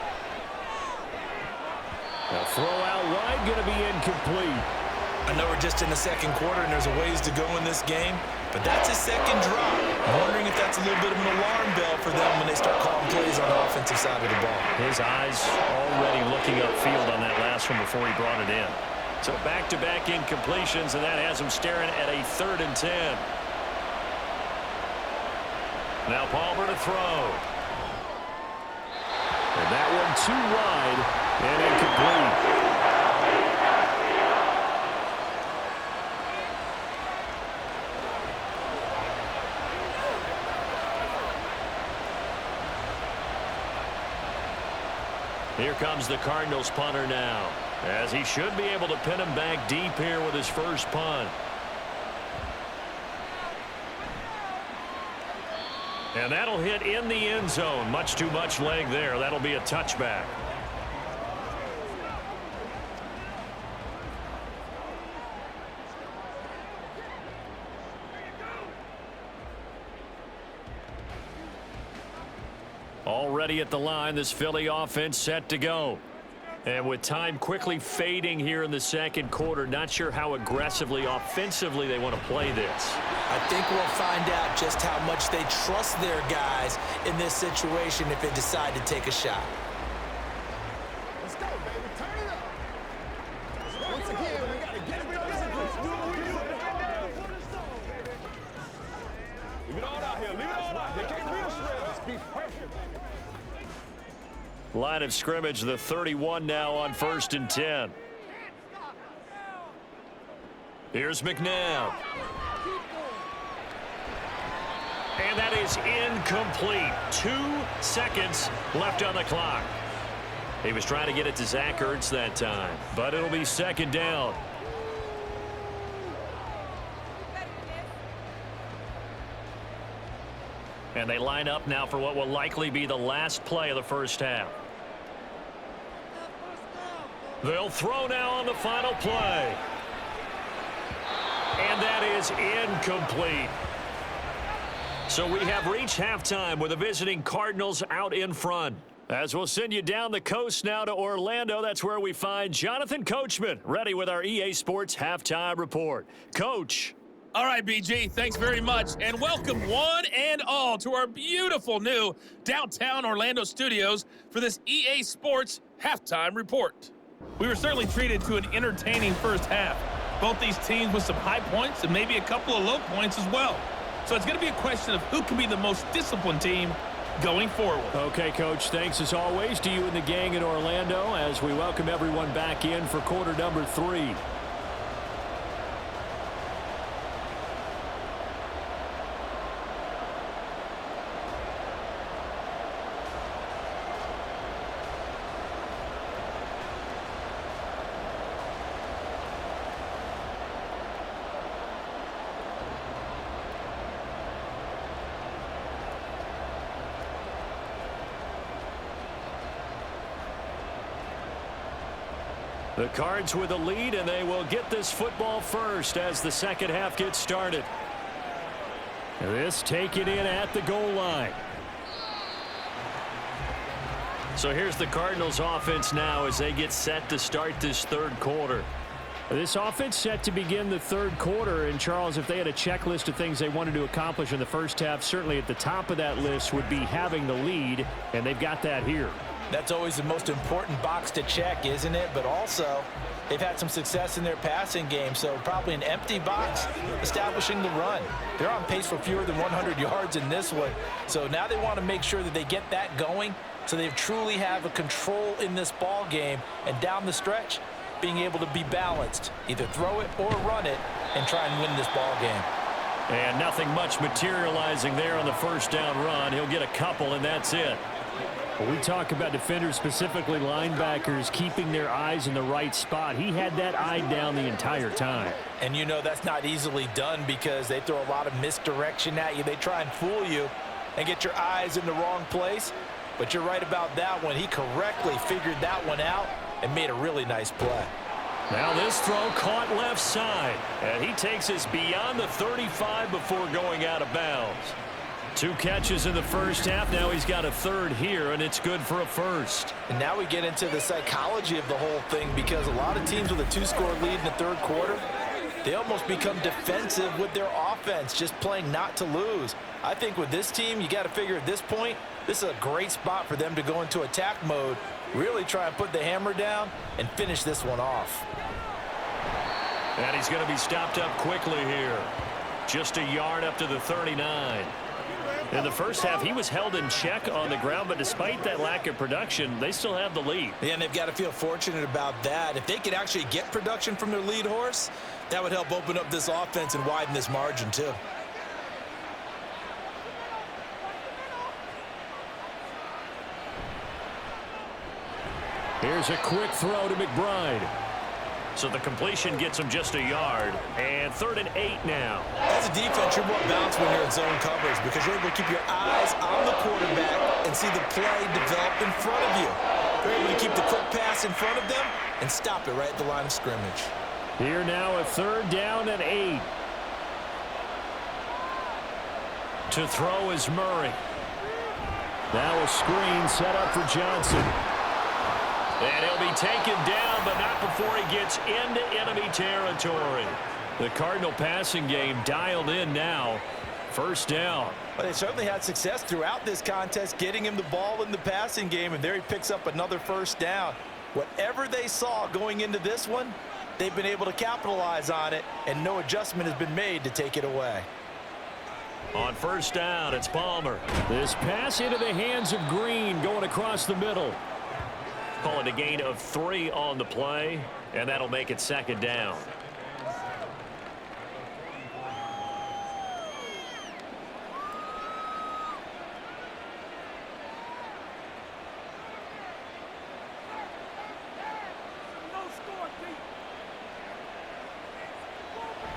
A throw out wide, going to be incomplete. I know we're just in the second quarter and there's a ways to go in this game, but that's his second drop. I'm wondering if that's a little bit of an alarm bell for them when they start calling plays on the offensive side of the ball. His eyes already looking upfield on that last one before he brought it in. So back-to-back incompletions, and that has him staring at a 3rd and 10. Now Palmer to throw. And that one too wide and incomplete. Here comes the Cardinals punter now, as he should be able to pin him back deep here with his first punt. And that'll hit in the end zone. Much too much leg there. That'll be a touchback. Already at the line, this Philly offense set to go. And with time quickly fading here in the second quarter, not sure how aggressively, offensively they want to play this. I think we'll find out just how much they trust their guys in this situation if they decide to take a shot. Let's go, baby. Turn it up. Once again, we got to get it. Leave it all out here. Leave it all out. They can't be a shred. Just be perfect. Line of scrimmage, the 31 now on 1st and 10. Here's McNabb. And that is incomplete. 2 seconds left on the clock. He was trying to get it to Zach Ertz that time, but it'll be 2nd down. And they line up now for what will likely be the last play of the first half. They'll throw now on the final play. And that is incomplete. So we have reached halftime with the visiting Cardinals out in front. As we'll send you down the coast now to Orlando, that's where we find Jonathan Coachman, ready with our EA Sports Halftime Report. Coach. All right, BG, thanks very much, and welcome one and all to our beautiful new downtown Orlando studios for this EA Sports Halftime Report. We were certainly treated to an entertaining first half. Both these teams with some high points and maybe a couple of low points as well. So it's going to be a question of who can be the most disciplined team going forward. Okay, Coach, thanks as always to you and the gang in Orlando as we welcome everyone back in for quarter number 3. The Cards with a lead, and they will get this football first as the second half gets started. This taken in at the goal line. So here's the Cardinals offense now as they get set to start this third quarter. This offense set to begin the third quarter. And, Charles, if they had a checklist of things they wanted to accomplish in the first half, certainly at the top of that list would be having the lead, and they've got that here. That's always the most important box to check, isn't it? But also, they've had some success in their passing game, so probably an empty box establishing the run. They're on pace for fewer than 100 yards in this one, so now they want to make sure that they get that going so they truly have a control in this ball game, and down the stretch, being able to be balanced, either throw it or run it, and try and win this ball game. And nothing much materializing there on the first down run. He'll get a couple, and that's it. When we talk about defenders, specifically linebackers, keeping their eyes in the right spot, he had that eye down the entire time. And you know that's not easily done because they throw a lot of misdirection at you. They try and fool you and get your eyes in the wrong place. But you're right about that one. He correctly figured that one out and made a really nice play. Now this throw caught left side, and he takes us beyond the 35 before going out of bounds. 2 catches in the first half. Now he's got a third here, and it's good for a first. And now we get into the psychology of the whole thing because a lot of teams with a 2-score lead in the third quarter, they almost become defensive with their offense, just playing not to lose. I think with this team, you got to figure at this point, this is a great spot for them to go into attack mode, really try and put the hammer down and finish this one off. And he's going to be stopped up quickly here. Just a yard up to the 39. In the first half, he was held in check on the ground, but despite that lack of production, they still have the lead. Yeah, and they've got to feel fortunate about that. If they could actually get production from their lead horse, that would help open up this offense and widen this margin too. Here's a quick throw to McBride. So the completion gets him just a yard. And 3rd and 8 now. As a defense, you're more balanced when you're in zone coverage because you're able to keep your eyes on the quarterback and see the play develop in front of you. You're able to keep the quick pass in front of them and stop it right at the line of scrimmage. Here now a 3rd down and 8. To throw is Murray. Now a screen set up for Johnson. And he'll be taken down, but not before he gets into enemy territory. The Cardinal passing game dialed in now. 1st down. But they certainly had success throughout this contest, getting him the ball in the passing game, and there he picks up another 1st down. Whatever they saw going into this one, they've been able to capitalize on it, and no adjustment has been made to take it away. On 1st down, it's Palmer. This pass into the hands of Green going across the middle. Calling a gain of 3 on the play, and that'll make it 2nd down.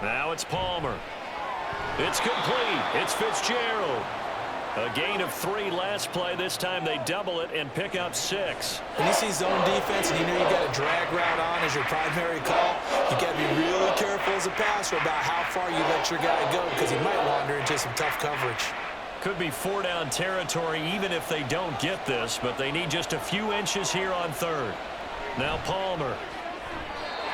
Now it's Palmer. It's complete. It's Fitzgerald. A gain of 3 last play. This time they double it and pick up 6. When you see zone defense and you know you got a drag route on as your primary call, you got to be really careful as a passer about how far you let your guy go because he might wander into some tough coverage. Could be 4-down territory even if they don't get this, but they need just a few inches here on 3rd. Now Palmer.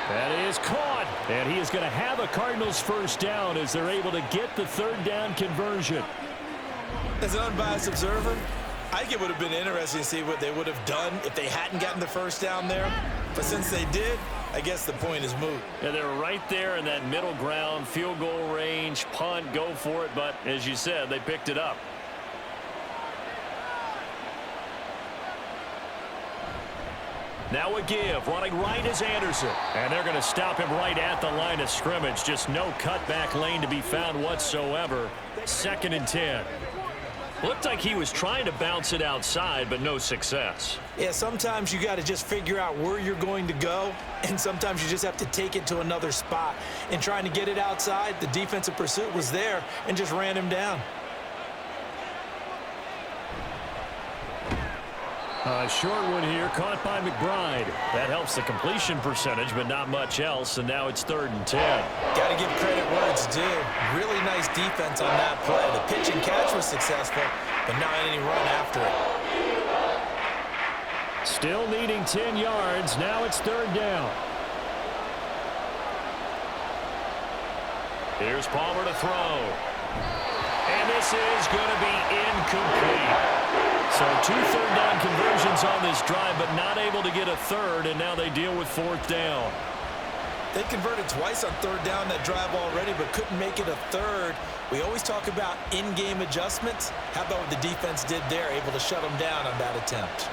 That is caught, and he is going to have a Cardinals 1st down as they're able to get the 3rd down conversion. As an unbiased observer, I think it would have been interesting to see what they would have done if they hadn't gotten the 1st down there. But since they did, I guess the point is moot. Yeah, they're right there in that middle ground, field goal range, punt, go for it. But as you said, they picked it up. Now a give. Running right is Anderson. And they're going to stop him right at the line of scrimmage. Just no cutback lane to be found whatsoever. 2nd and 10. Looked like he was trying to bounce it outside, but no success. Yeah, sometimes you got to just figure out where you're going to go, and sometimes you just have to take it to another spot. And trying to get it outside, the defensive pursuit was there and just ran him down. A short one here, caught by McBride. That helps the completion percentage, but not much else, and now it's 3rd and 10. Got to give credit where it's due. Really nice defense on that play. The pitch and catch was successful, but not any run after it. Still needing 10 yards. Now it's 3rd down. Here's Palmer to throw. And this is going to be incomplete. So 2 third-down conversions on this drive, but not able to get a third, and now they deal with 4th down. They converted twice on 3rd down that drive already, but couldn't make it a third. We always talk about in-game adjustments. How about what the defense did there, able to shut them down on that attempt?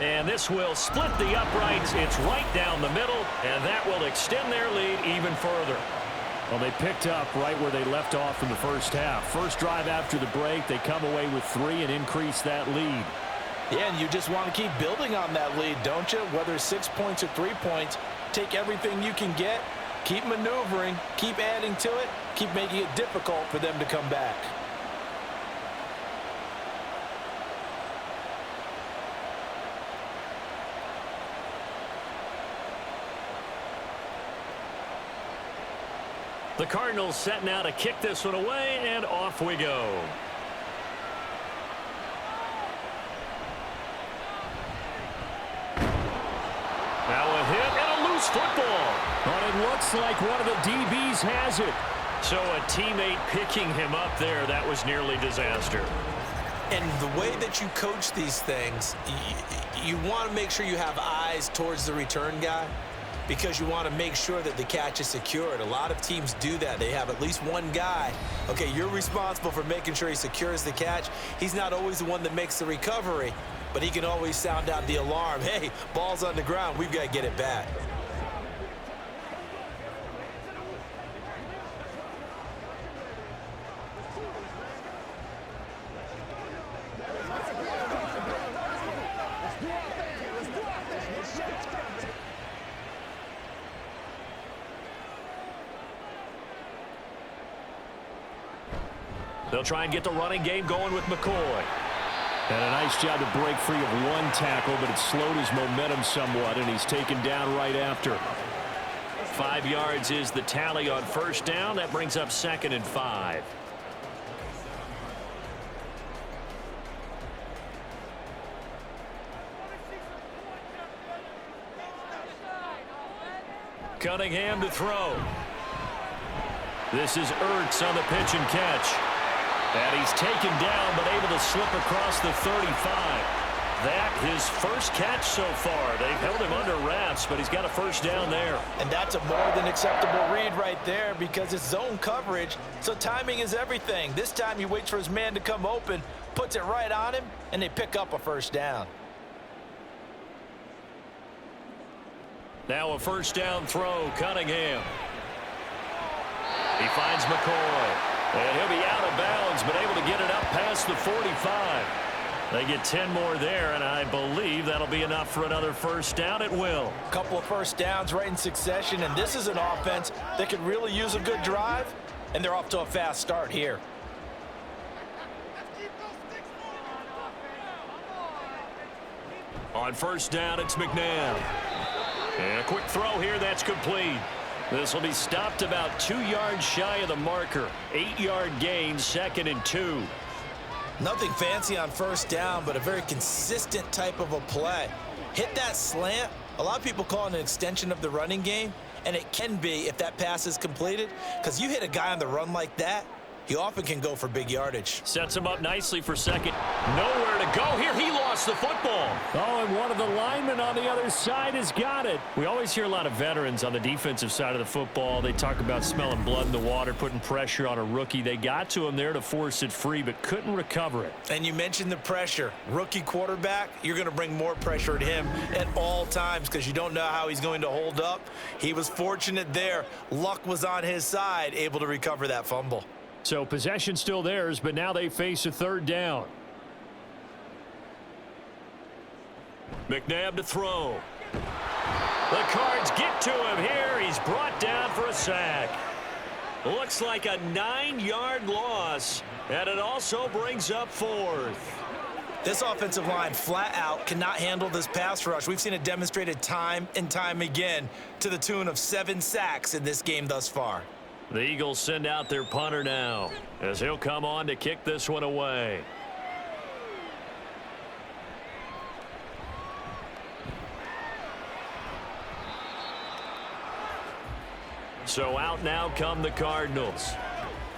And this will split the uprights. It's right down the middle, and that will extend their lead even further. Well, they picked up right where they left off in the first half. First drive after the break, they come away with 3 and increase that lead. Yeah, and you just want to keep building on that lead, don't you? Whether it's 6 points or 3 points, take everything you can get, keep maneuvering, keep adding to it, keep making it difficult for them to come back. The Cardinals set now to kick this one away, and off we go. Now a hit and a loose football. But it looks like one of the DBs has it. So a teammate picking him up there, that was nearly disaster. And the way that you coach these things, you want to make sure you have eyes towards the return guy, because you want to make sure that the catch is secured. A lot of teams do that. They have at least one guy. Okay, you're responsible for making sure he secures the catch. He's not always the one that makes the recovery, but he can always sound out the alarm. Hey, ball's on the ground. We've got to get it back. They'll try and get the running game going with McCoy. And a nice job to break free of 1 tackle, but it slowed his momentum somewhat, and he's taken down right after. 5 yards is the tally on first down. That brings up 2nd and 5. Cunningham to throw. This is Ertz on the pitch and catch. And he's taken down, but able to slip across the 35. That his first catch so far. They've held him under wraps, but he's got a first down there. And that's a more than acceptable read right there, because it's zone coverage, so timing is everything. This time he waits for his man to come open, puts it right on him, and they pick up a first down. Now a first down throw, Cunningham. He finds McCoy. And he'll be out of bounds, but able to get it up past the 45. They get 10 more there, and I believe that'll be enough for another first down. It will. A couple of first downs right in succession, and this is an offense that could really use a good drive, and they're off to a fast start here. On first down, it's McNabb. And a quick throw here, that's complete. This will be stopped about 2 yards shy of the marker. 8-yard gain, 2nd and 2. Nothing fancy on first down, but a very consistent type of a play. Hit that slant. A lot of people call it an extension of the running game, and it can be if that pass is completed, because you hit a guy on the run like that, he often can go for big yardage. Sets him up nicely for 2nd. Nowhere to go here. He lost the football. Oh, and one of the linemen on the other side has got it. We always hear a lot of veterans on the defensive side of the football. They talk about smelling blood in the water, putting pressure on a rookie. They got to him there to force it free, but couldn't recover it. And you mentioned the pressure. Rookie quarterback, you're going to bring more pressure at him at all times because you don't know how he's going to hold up. He was fortunate there. Luck was on his side, able to recover that fumble. So possession still theirs, but now they face a 3rd down. McNabb to throw. The Cards get to him here. He's brought down for a sack. Looks like a 9-yard loss, and it also brings up 4th. This offensive line flat out cannot handle this pass rush. We've seen it demonstrated time and time again to the tune of 7 sacks in this game thus far. The Eagles send out their punter now as he'll come on to kick this one away. So out now come the Cardinals.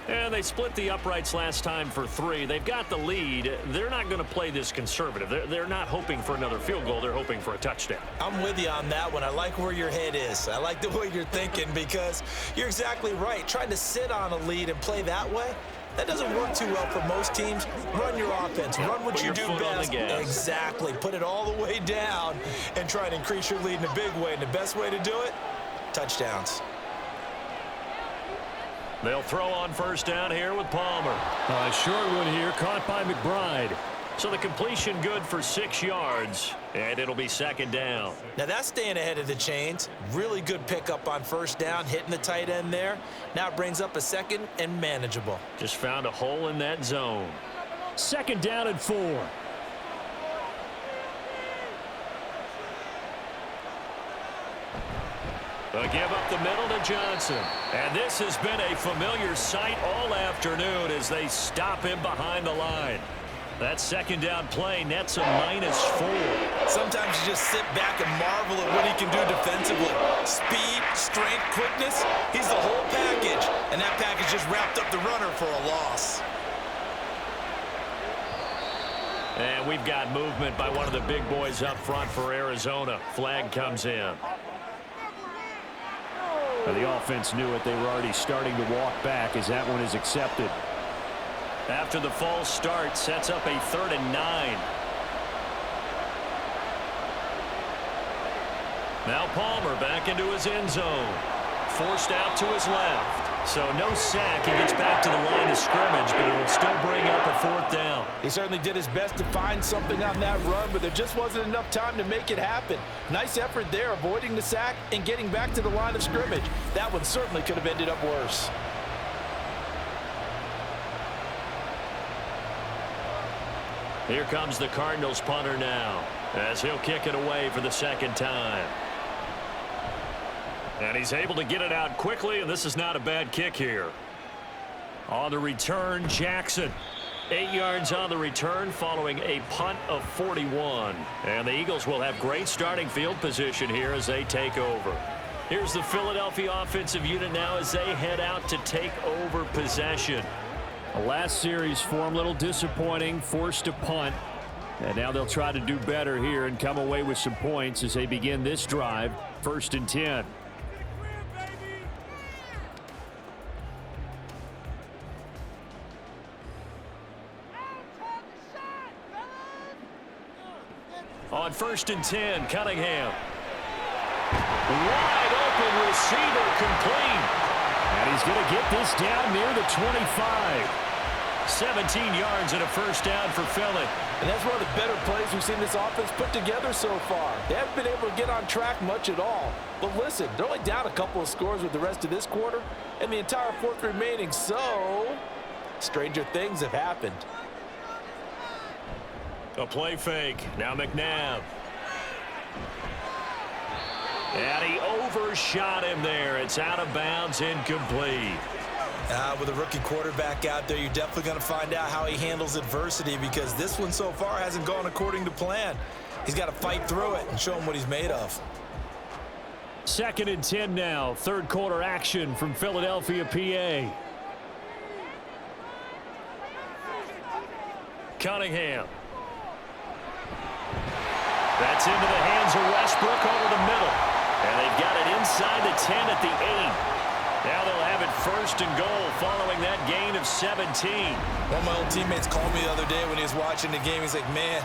And they split the uprights last time for 3. They've got the lead. They're not going to play this conservative. They're not hoping for another field goal. They're hoping for a touchdown. I'm with you on that one. I like where your head is. I like the way you're thinking because you're exactly right. Trying to sit on a lead and play that way, that doesn't work too well for most teams. Run your offense. Run what you do best. Exactly. Put it all the way down and try and increase your lead in a big way. And the best way to do it, touchdowns. They'll throw on first down here with Palmer. A short one here, caught by McBride. So the completion good for 6 yards, and it'll be 2nd down. Now that's staying ahead of the chains. Really good pickup on first down, hitting the tight end there. Now it brings up a 2nd and manageable. Just found a hole in that zone. 2nd down and 4. They'll give up the middle to Johnson. And this has been a familiar sight all afternoon as they stop him behind the line. That 2nd down play nets a -4. Sometimes you just sit back and marvel at what he can do defensively. Speed, strength, quickness, he's the whole package. And that package just wrapped up the runner for a loss. And we've got movement by one of the big boys up front for Arizona. Flag comes in. The offense knew it. They were already starting to walk back as that one is accepted. After the false start, sets up a 3rd and 9. Now Palmer back into his end zone. Forced out to his left. So no sack. He gets back to the line of scrimmage, but it will still bring up a 4th down. He certainly did his best to find something on that run, but there just wasn't enough time to make it happen. Nice effort there, avoiding the sack and getting back to the line of scrimmage. That one certainly could have ended up worse. Here comes the Cardinals punter now as he'll kick it away for the 2nd time. And he's able to get it out quickly, and this is not a bad kick here. On the return, Jackson. 8 yards on the return following a punt of 41. And the Eagles will have great starting field position here as they take over. Here's the Philadelphia offensive unit now as they head out to take over possession. The last series for him, a little disappointing, forced a punt. And now they'll try to do better here and come away with some points as they begin this drive. 1st and 10. On 1st and 10, Cunningham. Wide open receiver complete. And he's going to get this down near the 25. 17 yards and a 1st down for Philly. And that's one of the better plays we've seen this offense put together so far. They haven't been able to get on track much at all. But listen, they're only down a couple of scores with the rest of this quarter and the entire 4th remaining. So, stranger things have happened. A play fake. Now McNabb. And he overshot him there. It's out of bounds, incomplete. With a rookie quarterback out there, you're definitely going to find out how he handles adversity because this one so far hasn't gone according to plan. He's got to fight through it and show him what he's made of. 2nd and 10 now. 3rd quarter action from Philadelphia, PA. Cunningham. That's into the hands of Westbrook over the middle. And they've got it inside the 10 at the 8. Now they'll have it 1st and goal following that gain of 17. One of my old teammates called me the other day when he was watching the game. He's like, man,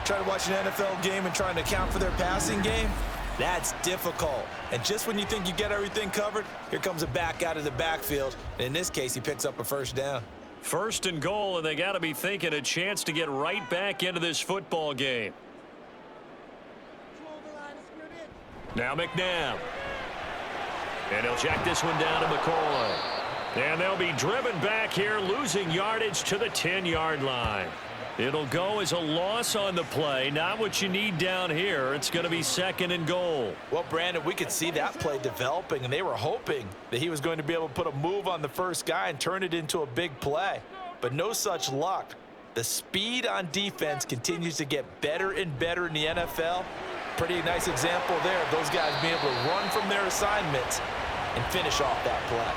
trying to watch an NFL game and trying to account for their passing game, that's difficult. And just when you think you get everything covered, here comes a back out of the backfield. And in this case, he picks up a 1st down. 1st and goal, and they got to be thinking a chance to get right back into this football game. Now McNabb. And he'll check this one down to McCoy. And they'll be driven back here, losing yardage to the 10-yard line. It'll go as a loss on the play. Not what you need down here. It's going to be 2nd and goal. Well, Brandon, we could see that play developing, and they were hoping that he was going to be able to put a move on the first guy and turn it into a big play. But no such luck. The speed on defense continues to get better and better in the NFL. Pretty nice example there of those guys being able to run from their assignments and finish off that play.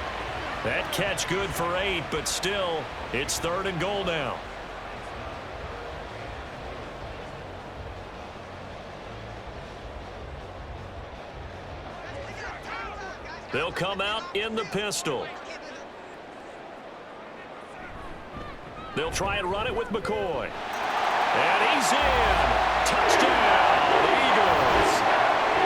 That catch good for 8, but still, it's 3rd and goal now. They'll come out in the pistol. They'll try and run it with McCoy. And he's in. Touchdown, Eagles.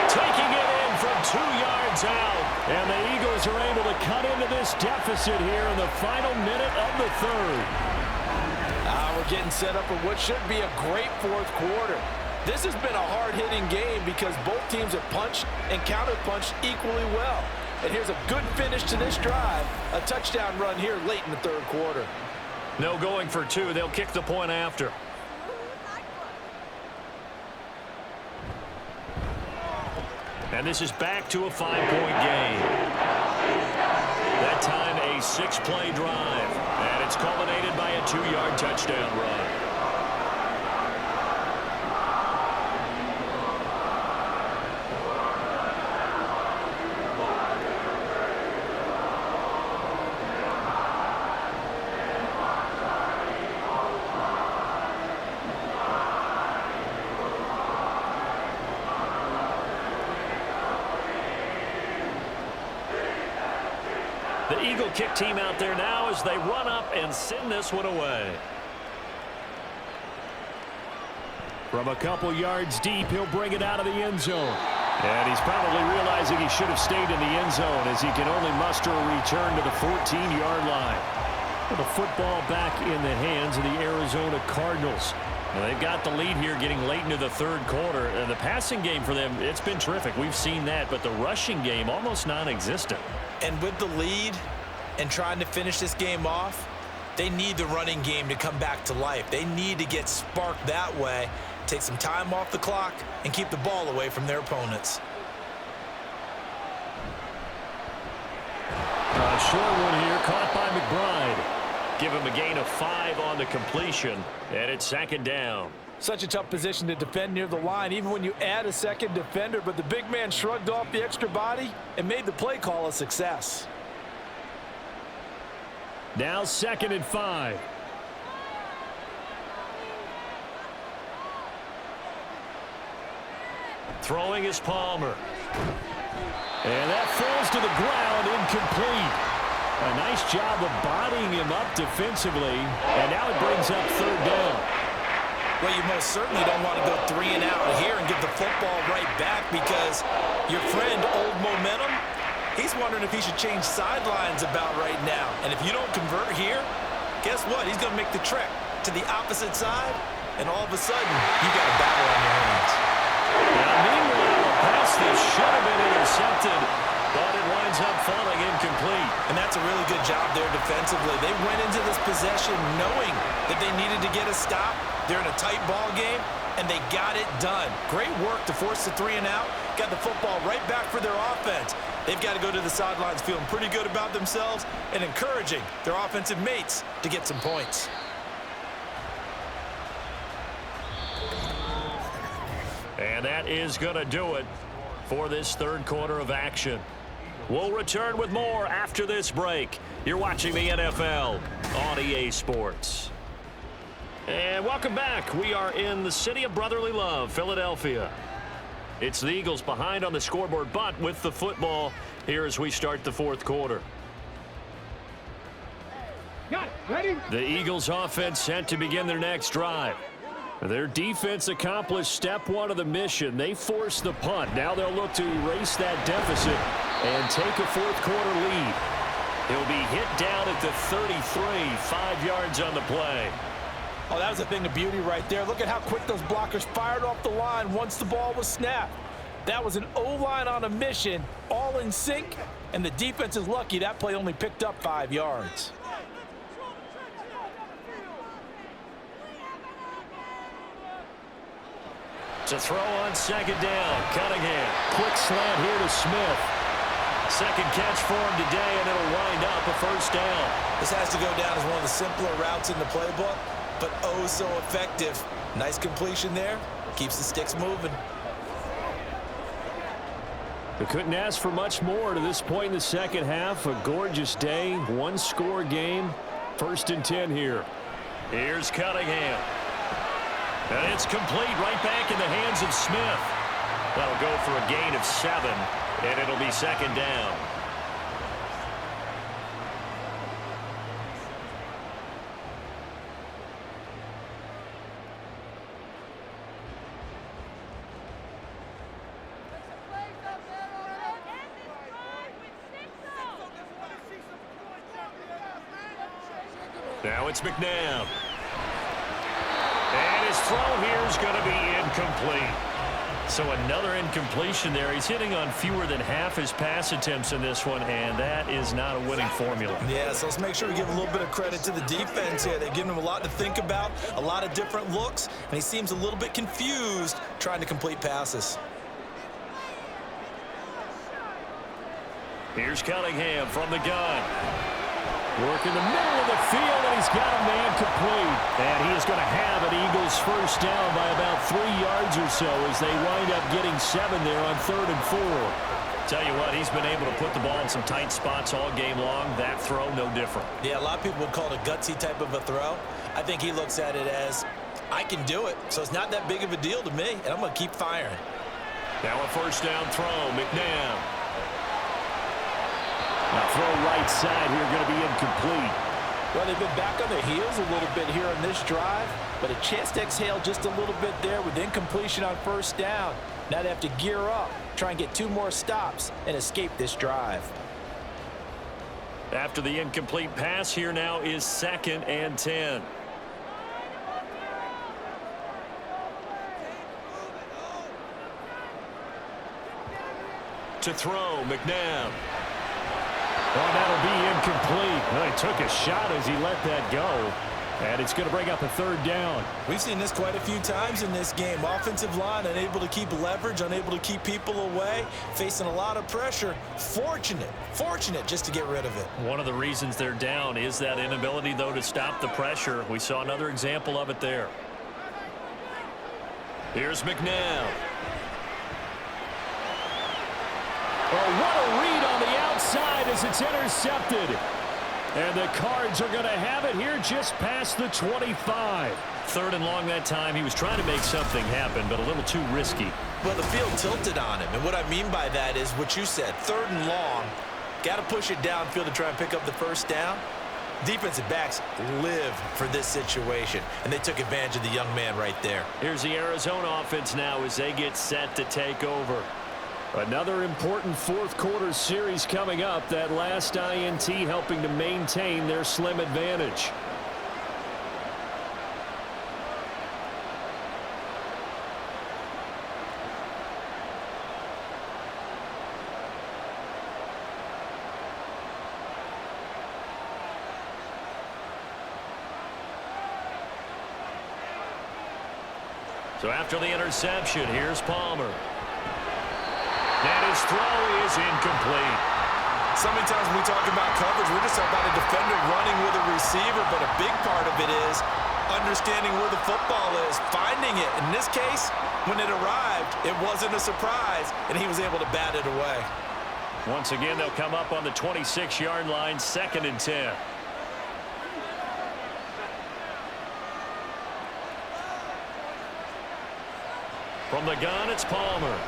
Taking it in from 2 yards out. And the Eagles are able to cut into this deficit here in the final minute of the 3rd. We're getting set up for what should be a great 4th quarter. This has been a hard-hitting game because both teams have punched and counter-punched equally well. And here's a good finish to this drive. A touchdown run here late in the 3rd quarter. No going for 2. They'll kick the point after. And this is back to a 5-point game. That time a 6-play drive. And it's culminated by a 2-yard touchdown run. The Eagle kick team out there now as they run up and send this one away. From a couple yards deep, he'll bring it out of the end zone. And he's probably realizing he should have stayed in the end zone as he can only muster a return to the 14-yard line. With the football back in the hands of the Arizona Cardinals. Well, they've got the lead here getting late into the 3rd quarter. And the passing game for them, it's been terrific. We've seen that. But the rushing game, almost non-existent. And with the lead and trying to finish this game off, they need the running game to come back to life. They need to get sparked that way, take some time off the clock, and keep the ball away from their opponents. A short one here, caught by McBride. Give him a gain of 5 on the completion, and it's 2nd down. Such a tough position to defend near the line, even when you add a 2nd defender, but the big man shrugged off the extra body and made the play call a success. Now 2nd and 5. Throwing is Palmer. And that falls to the ground, incomplete. A nice job of bodying him up defensively, and now it brings up 3rd down. Well, you most certainly don't want to go 3 and out here and get the football right back because your friend, Old Momentum, he's wondering if he should change sidelines about right now. And if you don't convert here, guess what? He's going to make the trek to the opposite side, and all of a sudden, you got a battle on your hands. Now, meanwhile, a pass that should have been intercepted, but it winds up falling incomplete. And that's a really good job there defensively. They went into this possession knowing that they needed to get a stop. They're in a tight ball game, and they got it done. Great work to force the 3 and out. Got the football right back for their offense. They've got to go to the sidelines feeling pretty good about themselves and encouraging their offensive mates to get some points. And that is going to do it for this 3rd quarter of action. We'll return with more after this break. You're watching the NFL on EA Sports. And welcome back. We are in the city of brotherly love, Philadelphia. It's the Eagles behind on the scoreboard, but with the football here as we start the 4th quarter. Got it. Ready? The Eagles offense set to begin their next drive. Their defense accomplished step 1 of the mission. They forced the punt. Now they'll look to erase that deficit and take a 4th quarter lead. He'll be hit down at the 33, 5 yards on the play. Oh, that was a thing of beauty right there. Look at how quick those blockers fired off the line once the ball was snapped. That was an O-line on a mission, all in sync, and the defense is lucky that play only picked up 5 yards. To throw on second down, Cunningham. Quick slant here to Smith. Second catch for him today, and it'll wind up a first down. This has to go down as one of the simpler routes in the playbook, but oh so effective. Nice completion there. Keeps the sticks moving. They couldn't ask for much more to this point in the second half. A gorgeous day, one-score game. 1st and 10 here. Here's Cunningham. And it's complete, right back in the hands of Smith. That'll go for a gain of 7, and it'll be second down. Now it's McNabb. And his throw here is going to be incomplete. So another incompletion there. He's hitting on fewer than half his pass attempts in this one, and that is not a winning formula. Yeah, so let's make sure we give a little bit of credit to the defense here. They're giving him a lot to think about, a lot of different looks, and he seems a little bit confused trying to complete passes. Here's Cunningham from the gun. Work in the middle of the field, and he's got a man complete. And he is going to have an Eagles first down by about 3 yards or so as they wind up getting 7 there on 3rd and 4. Tell you what, he's been able to put the ball in some tight spots all game long. That throw, no different. Yeah, a lot of people would call it a gutsy type of a throw. I think he looks at it as, I can do it, so it's not that big of a deal to me, and I'm going to keep firing. Now a first down throw, McNabb. Now throw right side here, going to be incomplete. Well, they've been back on their heels a little bit here on this drive, but a chance to exhale just a little bit there with incompletion on first down. Now they have to gear up, try and get 2 more stops, and escape this drive. After the incomplete pass, here now is 2nd and 10. To throw, McNabb. Oh, that'll be incomplete. Well, he took a shot as he let that go. And it's going to bring up a 3rd down. We've seen this quite a few times in this game. Offensive line unable to keep leverage, unable to keep people away, facing a lot of pressure. Fortunate just to get rid of it. One of the reasons they're down is that inability, though, to stop the pressure. We saw another example of it there. Here's McNabb. Oh, what a read on the outside as it's intercepted. And the Cards are going to have it here just past the 25. 3rd and long that time. He was trying to make something happen, but a little too risky. Well, the field tilted on him, and what I mean by that is what you said, 3rd and long. Got to push it downfield to try and pick up the first down. Defensive backs live for this situation, and they took advantage of the young man right there. Here's the Arizona offense now as they get set to take over. Another important 4th quarter series coming up. That last INT helping to maintain their slim advantage. So after the interception, here's Palmer. And his throw is incomplete. So many times when we talk about coverage, we're just talking about a defender running with a receiver, but a big part of it is understanding where the football is, finding it. In this case, when it arrived, it wasn't a surprise, and he was able to bat it away. Once again, they'll come up on the 26-yard line, 2nd and 10. From the gun, it's Palmer.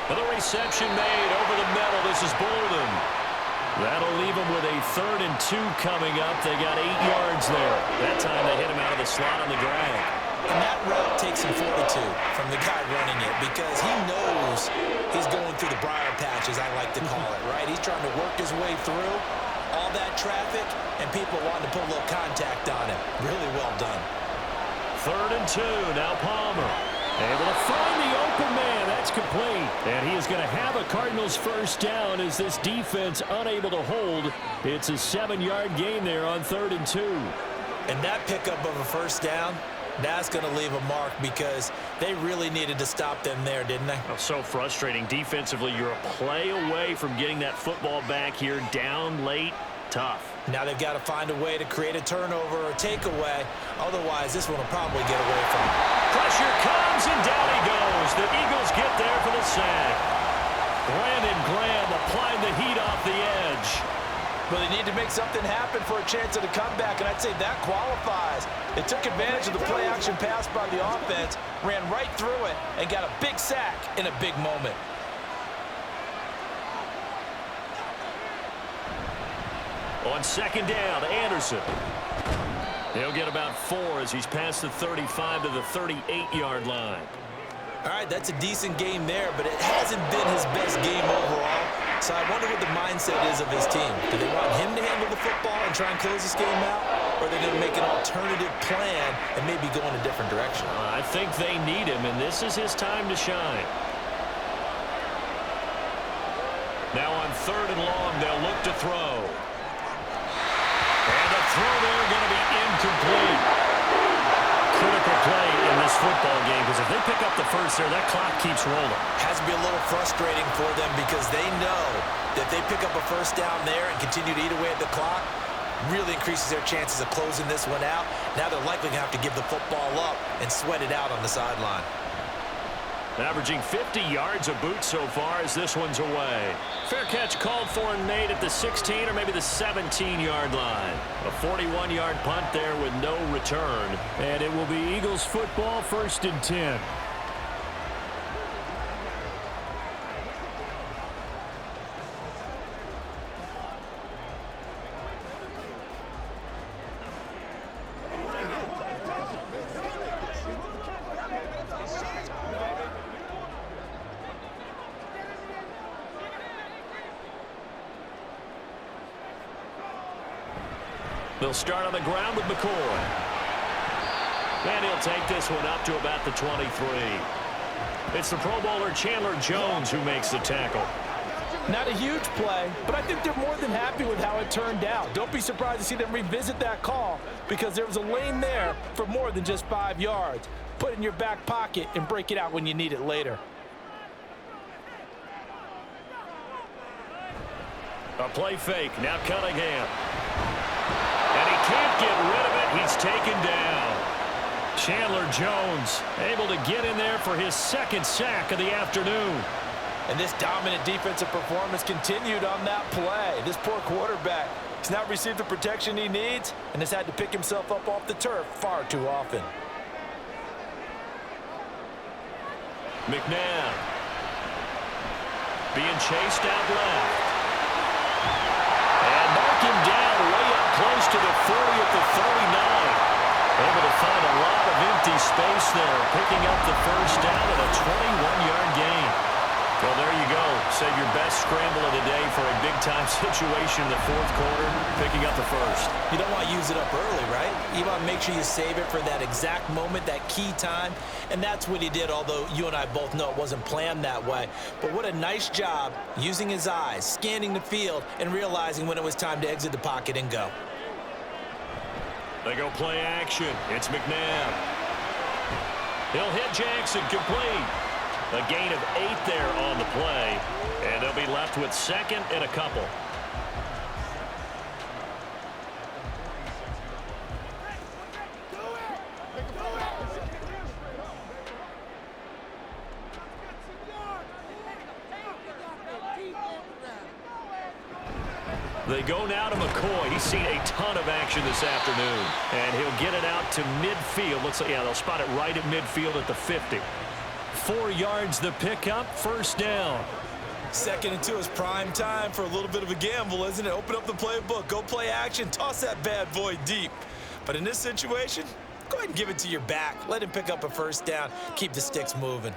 The reception made over the middle. This is Bolden. That'll leave them with a 3rd and 2 coming up. They got 8 yards there. That time they hit him out of the slot on the drag. And that route takes some fortitude from the guy running it because he knows he's going through the briar patch, as I like to call it, right? He's trying to work his way through all that traffic, and people wanting to put a little contact on him. Really well done. 3rd and 2. Now Palmer. Able to find the open man. That's complete. And he is going to have a Cardinals first down as this defense unable to hold. It's a 7-yard gain there on 3rd and 2. And that pickup of a first down, that's going to leave a mark because they really needed to stop them there, didn't they? Oh, so frustrating. Defensively, you're a play away from getting that football back here. Down late, tough. Now they've got to find a way to create a turnover or takeaway. Otherwise, this one will probably get away from them. Pressure comes, and down he goes. The Eagles get there for the sack. Brandon Graham applying the heat off the edge. But they need to make something happen for a chance at a comeback, and I'd say that qualifies. They took advantage of the play-action pass by the offense, ran right through it, and got a big sack in a big moment. On 2nd down, Anderson. He'll get about 4 as he's past the 35 to the 38-yard line. All right, that's a decent game there, but it hasn't been his best game overall. So I wonder what the mindset is of his team. Do they want him to handle the football and try and close this game out? Or are they going to make an alternative plan and maybe go in a different direction? I think they need him, and this is his time to shine. Now on 3rd and long, they'll look to throw. And the throw there going to be incomplete. Critical play in this football game because if they pick up the first there, that clock keeps rolling. Has to be a little frustrating for them because they know that they pick up a first down there and continue to eat away at the clock, really increases their chances of closing this one out. Now they're likely going to have to give the football up and sweat it out on the sideline. Averaging 50 yards a boot so far as this one's away. Fair catch called for and made at the 16 or maybe the 17-yard line. A 41-yard punt there with no return. And it will be Eagles football, 1st and 10. They'll start on the ground with McCoy. And he'll take this one up to about the 23. It's the Pro Bowler Chandler Jones who makes the tackle. Not a huge play, but I think they're more than happy with how it turned out. Don't be surprised to see them revisit that call because there was a lane there for more than just 5 yards. Put it in your back pocket and break it out when you need it later. A play fake. Now Cunningham. And he can't get rid of it. He's taken down. Chandler Jones able to get in there for his 2nd sack of the afternoon. And this dominant defensive performance continued on that play. This poor quarterback has not received the protection he needs and has had to pick himself up off the turf far too often. McNabb being chased out left. And mark him down way up close to the 40 at the 39. Able to find a lot of empty space there, picking up the first down at a 21-yard gain. Well, there you go. Save your best scramble of the day for a big-time situation in the 4th quarter, picking up the first. You don't want to use it up early, right? You want to make sure you save it for that exact moment, that key time, and that's what he did, although you and I both know it wasn't planned that way. But what a nice job using his eyes, scanning the field, and realizing when it was time to exit the pocket and go. They go play action. It's McNabb. He'll hit Jackson complete. A gain of 8 there on the play, and they'll be left with 2nd and a couple. They go now to McCoy. He's seen a ton of action this afternoon, and he'll get it out to midfield. Looks like, yeah, they'll spot it right at midfield at the 50. 4 yards the pickup, 1st down. 2nd and 2 is prime time for a little bit of a gamble, isn't it? Open up the playbook, go play action, toss that bad boy deep. But in this situation, go ahead and give it to your back. Let him pick up a first down, keep the sticks moving.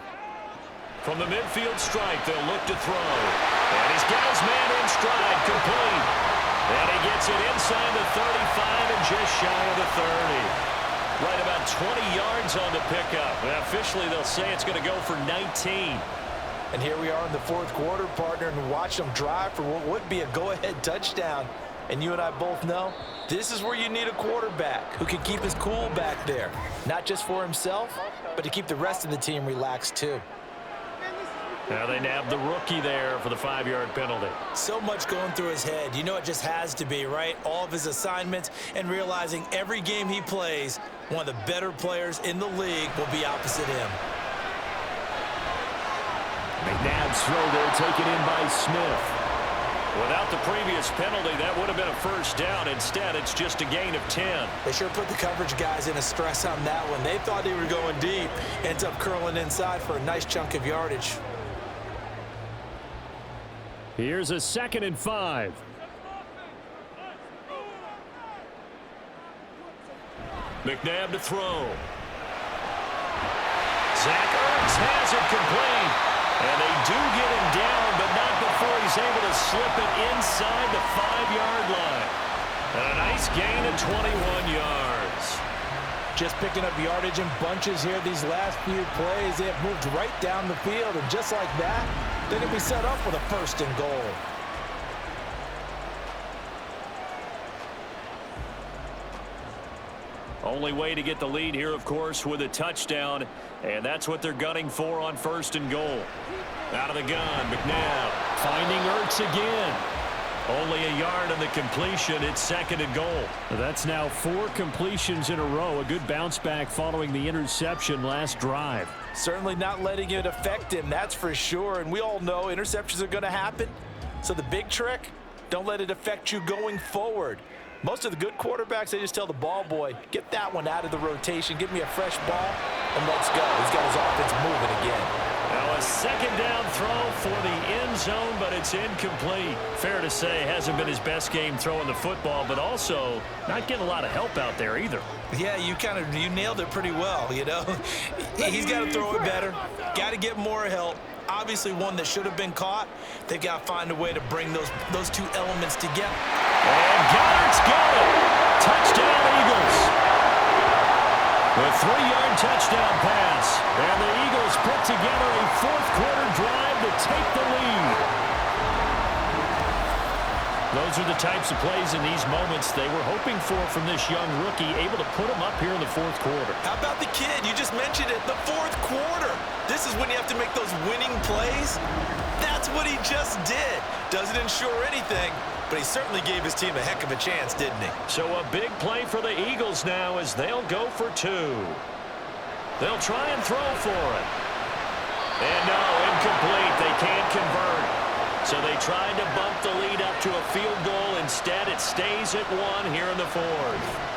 From the midfield stripe, they'll look to throw. And he's got his man in stride, complete. And he gets it inside the 35 and just shy of the 30. Right about 20 yards on the pickup. And officially, they'll say it's going to go for 19. And here we are in the fourth quarter, partner, and watch them drive for what would be a go-ahead touchdown. And you and I both know this is where you need a quarterback who can keep his cool back there. Not just for himself, but to keep the rest of the team relaxed too. Now they nabbed the rookie there for the 5-yard penalty. So much going through his head. You know it just has to be, right? All of his assignments and realizing every game he plays, one of the better players in the league will be opposite him. McNabb's throw there taken in by Smith. Without the previous penalty, that would have been a first down. Instead, it's just a gain of 10. They sure put the coverage guys in a stress on that one. They thought they were going deep. Ends up curling inside for a nice chunk of yardage. Here's a 2nd and 5. McNabb to throw. Zach Ertz has it complete. And they do get him down, but not before he's able to slip it inside the 5-yard line. And a nice gain of 21 yards. Just picking up yardage in bunches here these last few plays. They have moved right down the field, and just like that, they're going to be set up with a 1st and goal. Only way to get the lead here, of course, with a touchdown. And that's what they're gunning for on 1st and goal. Out of the gun, McNabb Finding Ertz again. only a yard on the completion. It's 2nd and goal. That's now 4 completions in a row. A good bounce back following the interception last drive. Certainly not letting it affect him, that's for sure. And we all know interceptions are going to happen. So the big trick, don't let it affect you going forward. Most of the good quarterbacks, they just tell the ball boy, get that one out of the rotation, give me a fresh ball, and let's go. He's got his offense moving again. Now a 2nd down throw for the end zone, but it's incomplete. Fair to say, hasn't been his best game throwing the football, but also not getting a lot of help out there either. Yeah, you nailed it pretty well, you know. He's got to throw it better, got to get more help. Obviously one that should have been caught. They've got to find a way to bring those two elements together. And Goddard's got it. Touchdown, Eagles. The 3-yard touchdown pass. And the Eagles put together a 4th quarter drive to take the lead. Those are the types of plays in these moments they were hoping for from this young rookie, able to put him up here in the 4th quarter. How about the kid? You just mentioned it, the 4th quarter. This is when you have to make those winning plays. That's what he just did. Doesn't ensure anything, but he certainly gave his team a heck of a chance, didn't he? So a big play for the Eagles now as they'll go for 2. They'll try and throw for it. And no, incomplete. They can't convert. So they tried to bump the lead up to a field goal. Instead, it stays at 1 here in the 4th.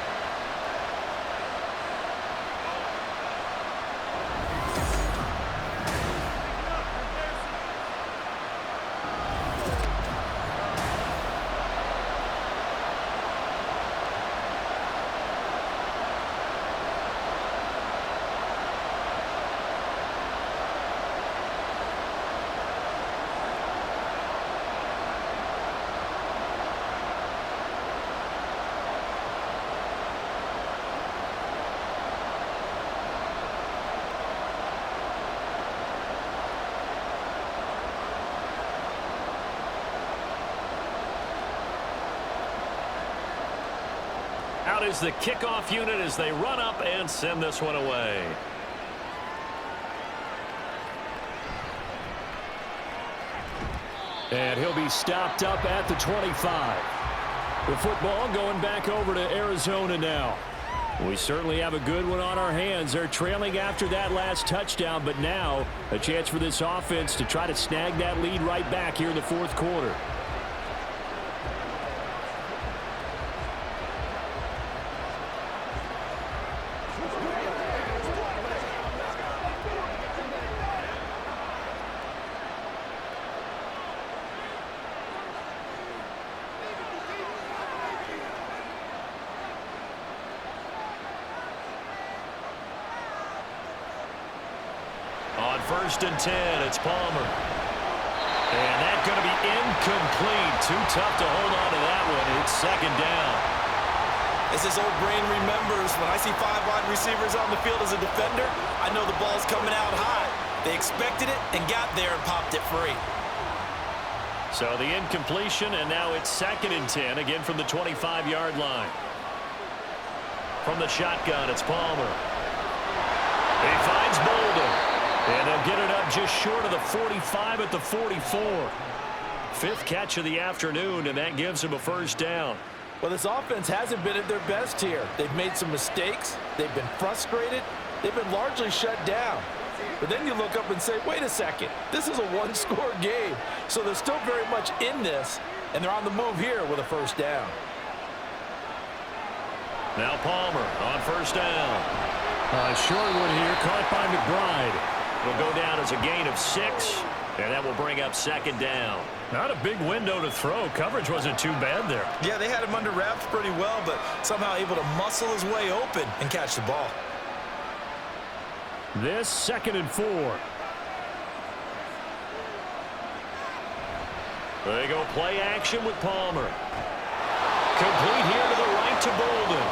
Out is the kickoff unit as they run up and send this one away. And he'll be stopped up at the 25. The football going back over to Arizona now. We certainly have a good one on our hands. They're trailing after that last touchdown, but now a chance for this offense to try to snag that lead right back here in the 4th quarter. On 1st and 10, it's Palmer. And that's going to be incomplete. Too tough to hold on to that one. It's 2nd down. As his old brain remembers, when I see 5 wide receivers on the field as a defender, I know the ball's coming out high. They expected it and got there and popped it free. So the incompletion, and now it's 2nd and 10, again from the 25-yard line. From the shotgun, it's Palmer. He finds Bolden, and they'll get it up just short of the 45 at the 44. 5th catch of the afternoon, and that gives him a first down. Well, this offense hasn't been at their best here. They've made some mistakes. They've been frustrated. They've been largely shut down. But then you look up and say, wait a second, this is a one-score game. So they're still very much in this, and they're on the move here with a first down. Now Palmer on first down. Short one here, caught by McBride. Will go down as a gain of 6, and that will bring up 2nd down. Not a big window to throw. Coverage wasn't too bad there. Yeah, they had him under wraps pretty well, but somehow able to muscle his way open and catch the ball. This 2nd and 4. They go play action with Palmer. Complete here to the right to Bolden.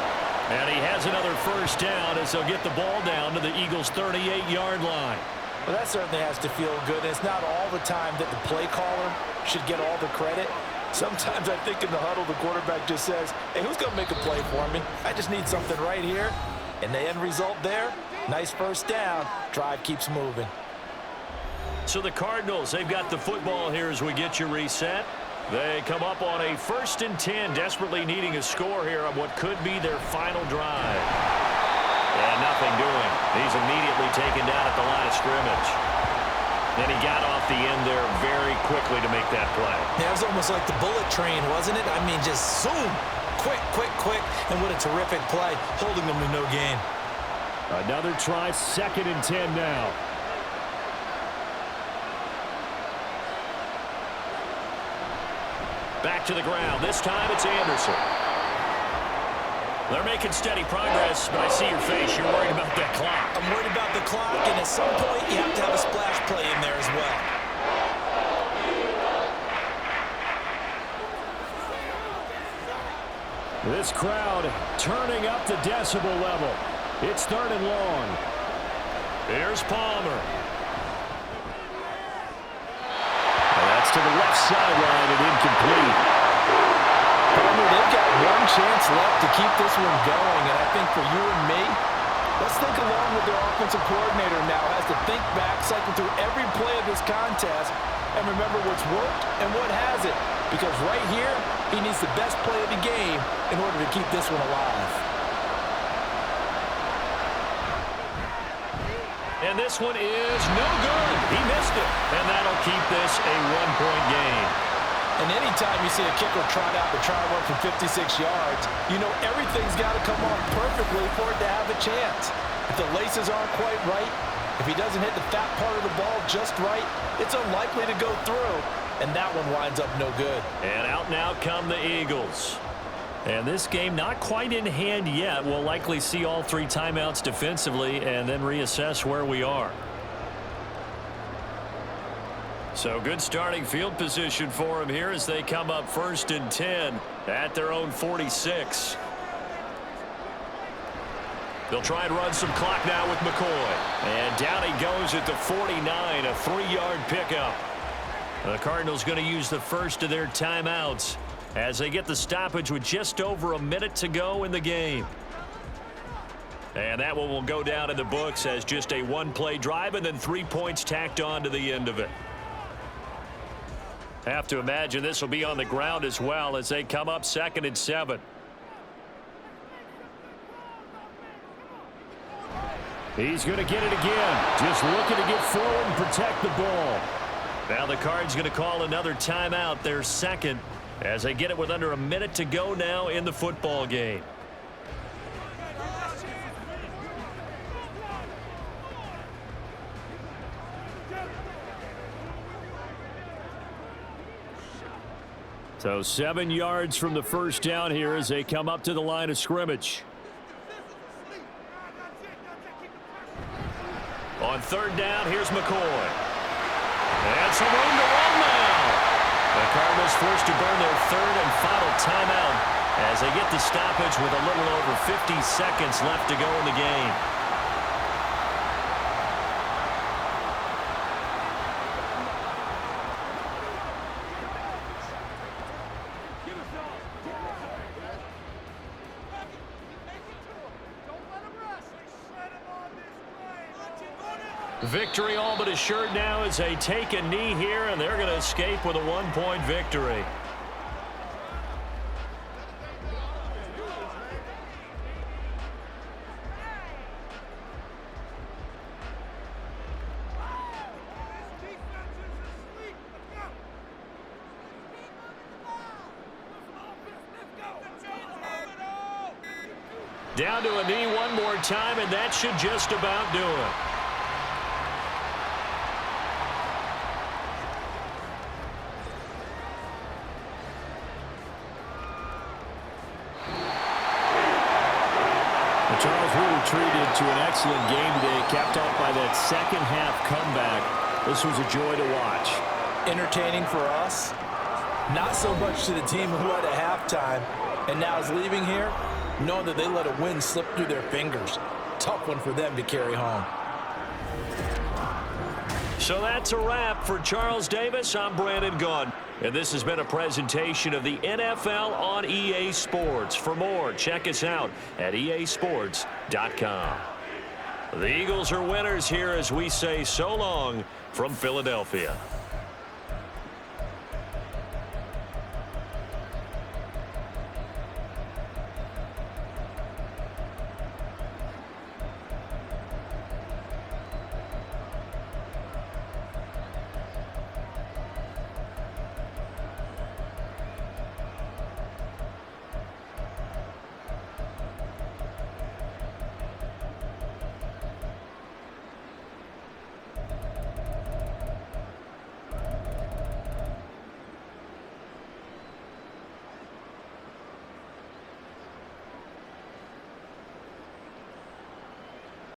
And he has another first down as they'll get the ball down to the Eagles' 38-yard line. Well, that certainly has to feel good. It's not all the time that the play caller should get all the credit. Sometimes I think in the huddle, the quarterback just says, hey, who's going to make a play for me? I just need something right here. And the end result there, nice first down. Drive keeps moving. So the Cardinals, they've got the football here as we get you reset. They come up on a 1st and 10, desperately needing a score here on what could be their final drive. And nothing doing. He's immediately taken down at the line of scrimmage. And he got off the end there very quickly to make that play. Yeah, it was almost like the bullet train, wasn't it? I mean, just zoom. Quick, quick, quick. And what a terrific play, holding them to no gain. Another try, 2nd and 10 now. Back to the ground. This time it's Anderson. They're making steady progress, but I see your face. You're worried about that clock. I'm worried about the clock, and at some point you have to have a splash play in there as well. This crowd turning up the decibel level. It's 3rd and long. Here's Palmer. That's to the left sideline and incomplete. Palmer, they've got one chance left to keep this one going, and I think for you and me, let's think along with their offensive coordinator now. Has to think back, cycle through every play of this contest, and remember what's worked and what hasn't. Because right here, he needs the best play of the game in order to keep this one alive. And this one is no good. He missed it. And that'll keep this a one-point game. And anytime you see a kicker trot out the try run from 56 yards, you know everything's got to come off perfectly for it to have a chance. If the laces aren't quite right, if he doesn't hit the fat part of the ball just right, it's unlikely to go through. And that one winds up no good. And out now come the Eagles. And this game not quite in hand yet. We'll likely see all 3 timeouts defensively and then reassess where we are. So good starting field position for them here as they come up 1st and 10 at their own 46. They'll try and run some clock now with McCoy. And down he goes at the 49, a 3-yard pickup. The Cardinals going to use the first of their timeouts as they get the stoppage with just over a minute to go in the game. And that one will go down in the books as just a one-play drive and then 3 points tacked on to the end of it. Have to imagine this will be on the ground as well as they come up 2nd and 7. He's going to get it again. Just looking to get forward and protect the ball. Now the Cards going to call another timeout, their 2nd, as they get it with under a minute to go now in the football game. So 7 yards from the first down here as they come up to the line of scrimmage. On 3rd down, here's McCoy. And some room to run now. The Cardinals forced to burn their 3rd and final timeout as they get the stoppage with a little over 50 seconds left to go in the game. Victory all but assured now as they take a knee here, and they're going to escape with a 1-point victory. Down to a knee one more time, and that should just about do it. Charles really treated to an excellent game today, capped off by that second half comeback. This was a joy to watch. Entertaining for us, not so much to the team who led at halftime and now is leaving here, knowing that they let a win slip through their fingers. Tough one for them to carry home. So that's a wrap for Charles Davis. I'm Brandon Gaudin, and this has been a presentation of the NFL on EA Sports. For more, check us out at easports.com. The Eagles are winners here as we say so long from Philadelphia.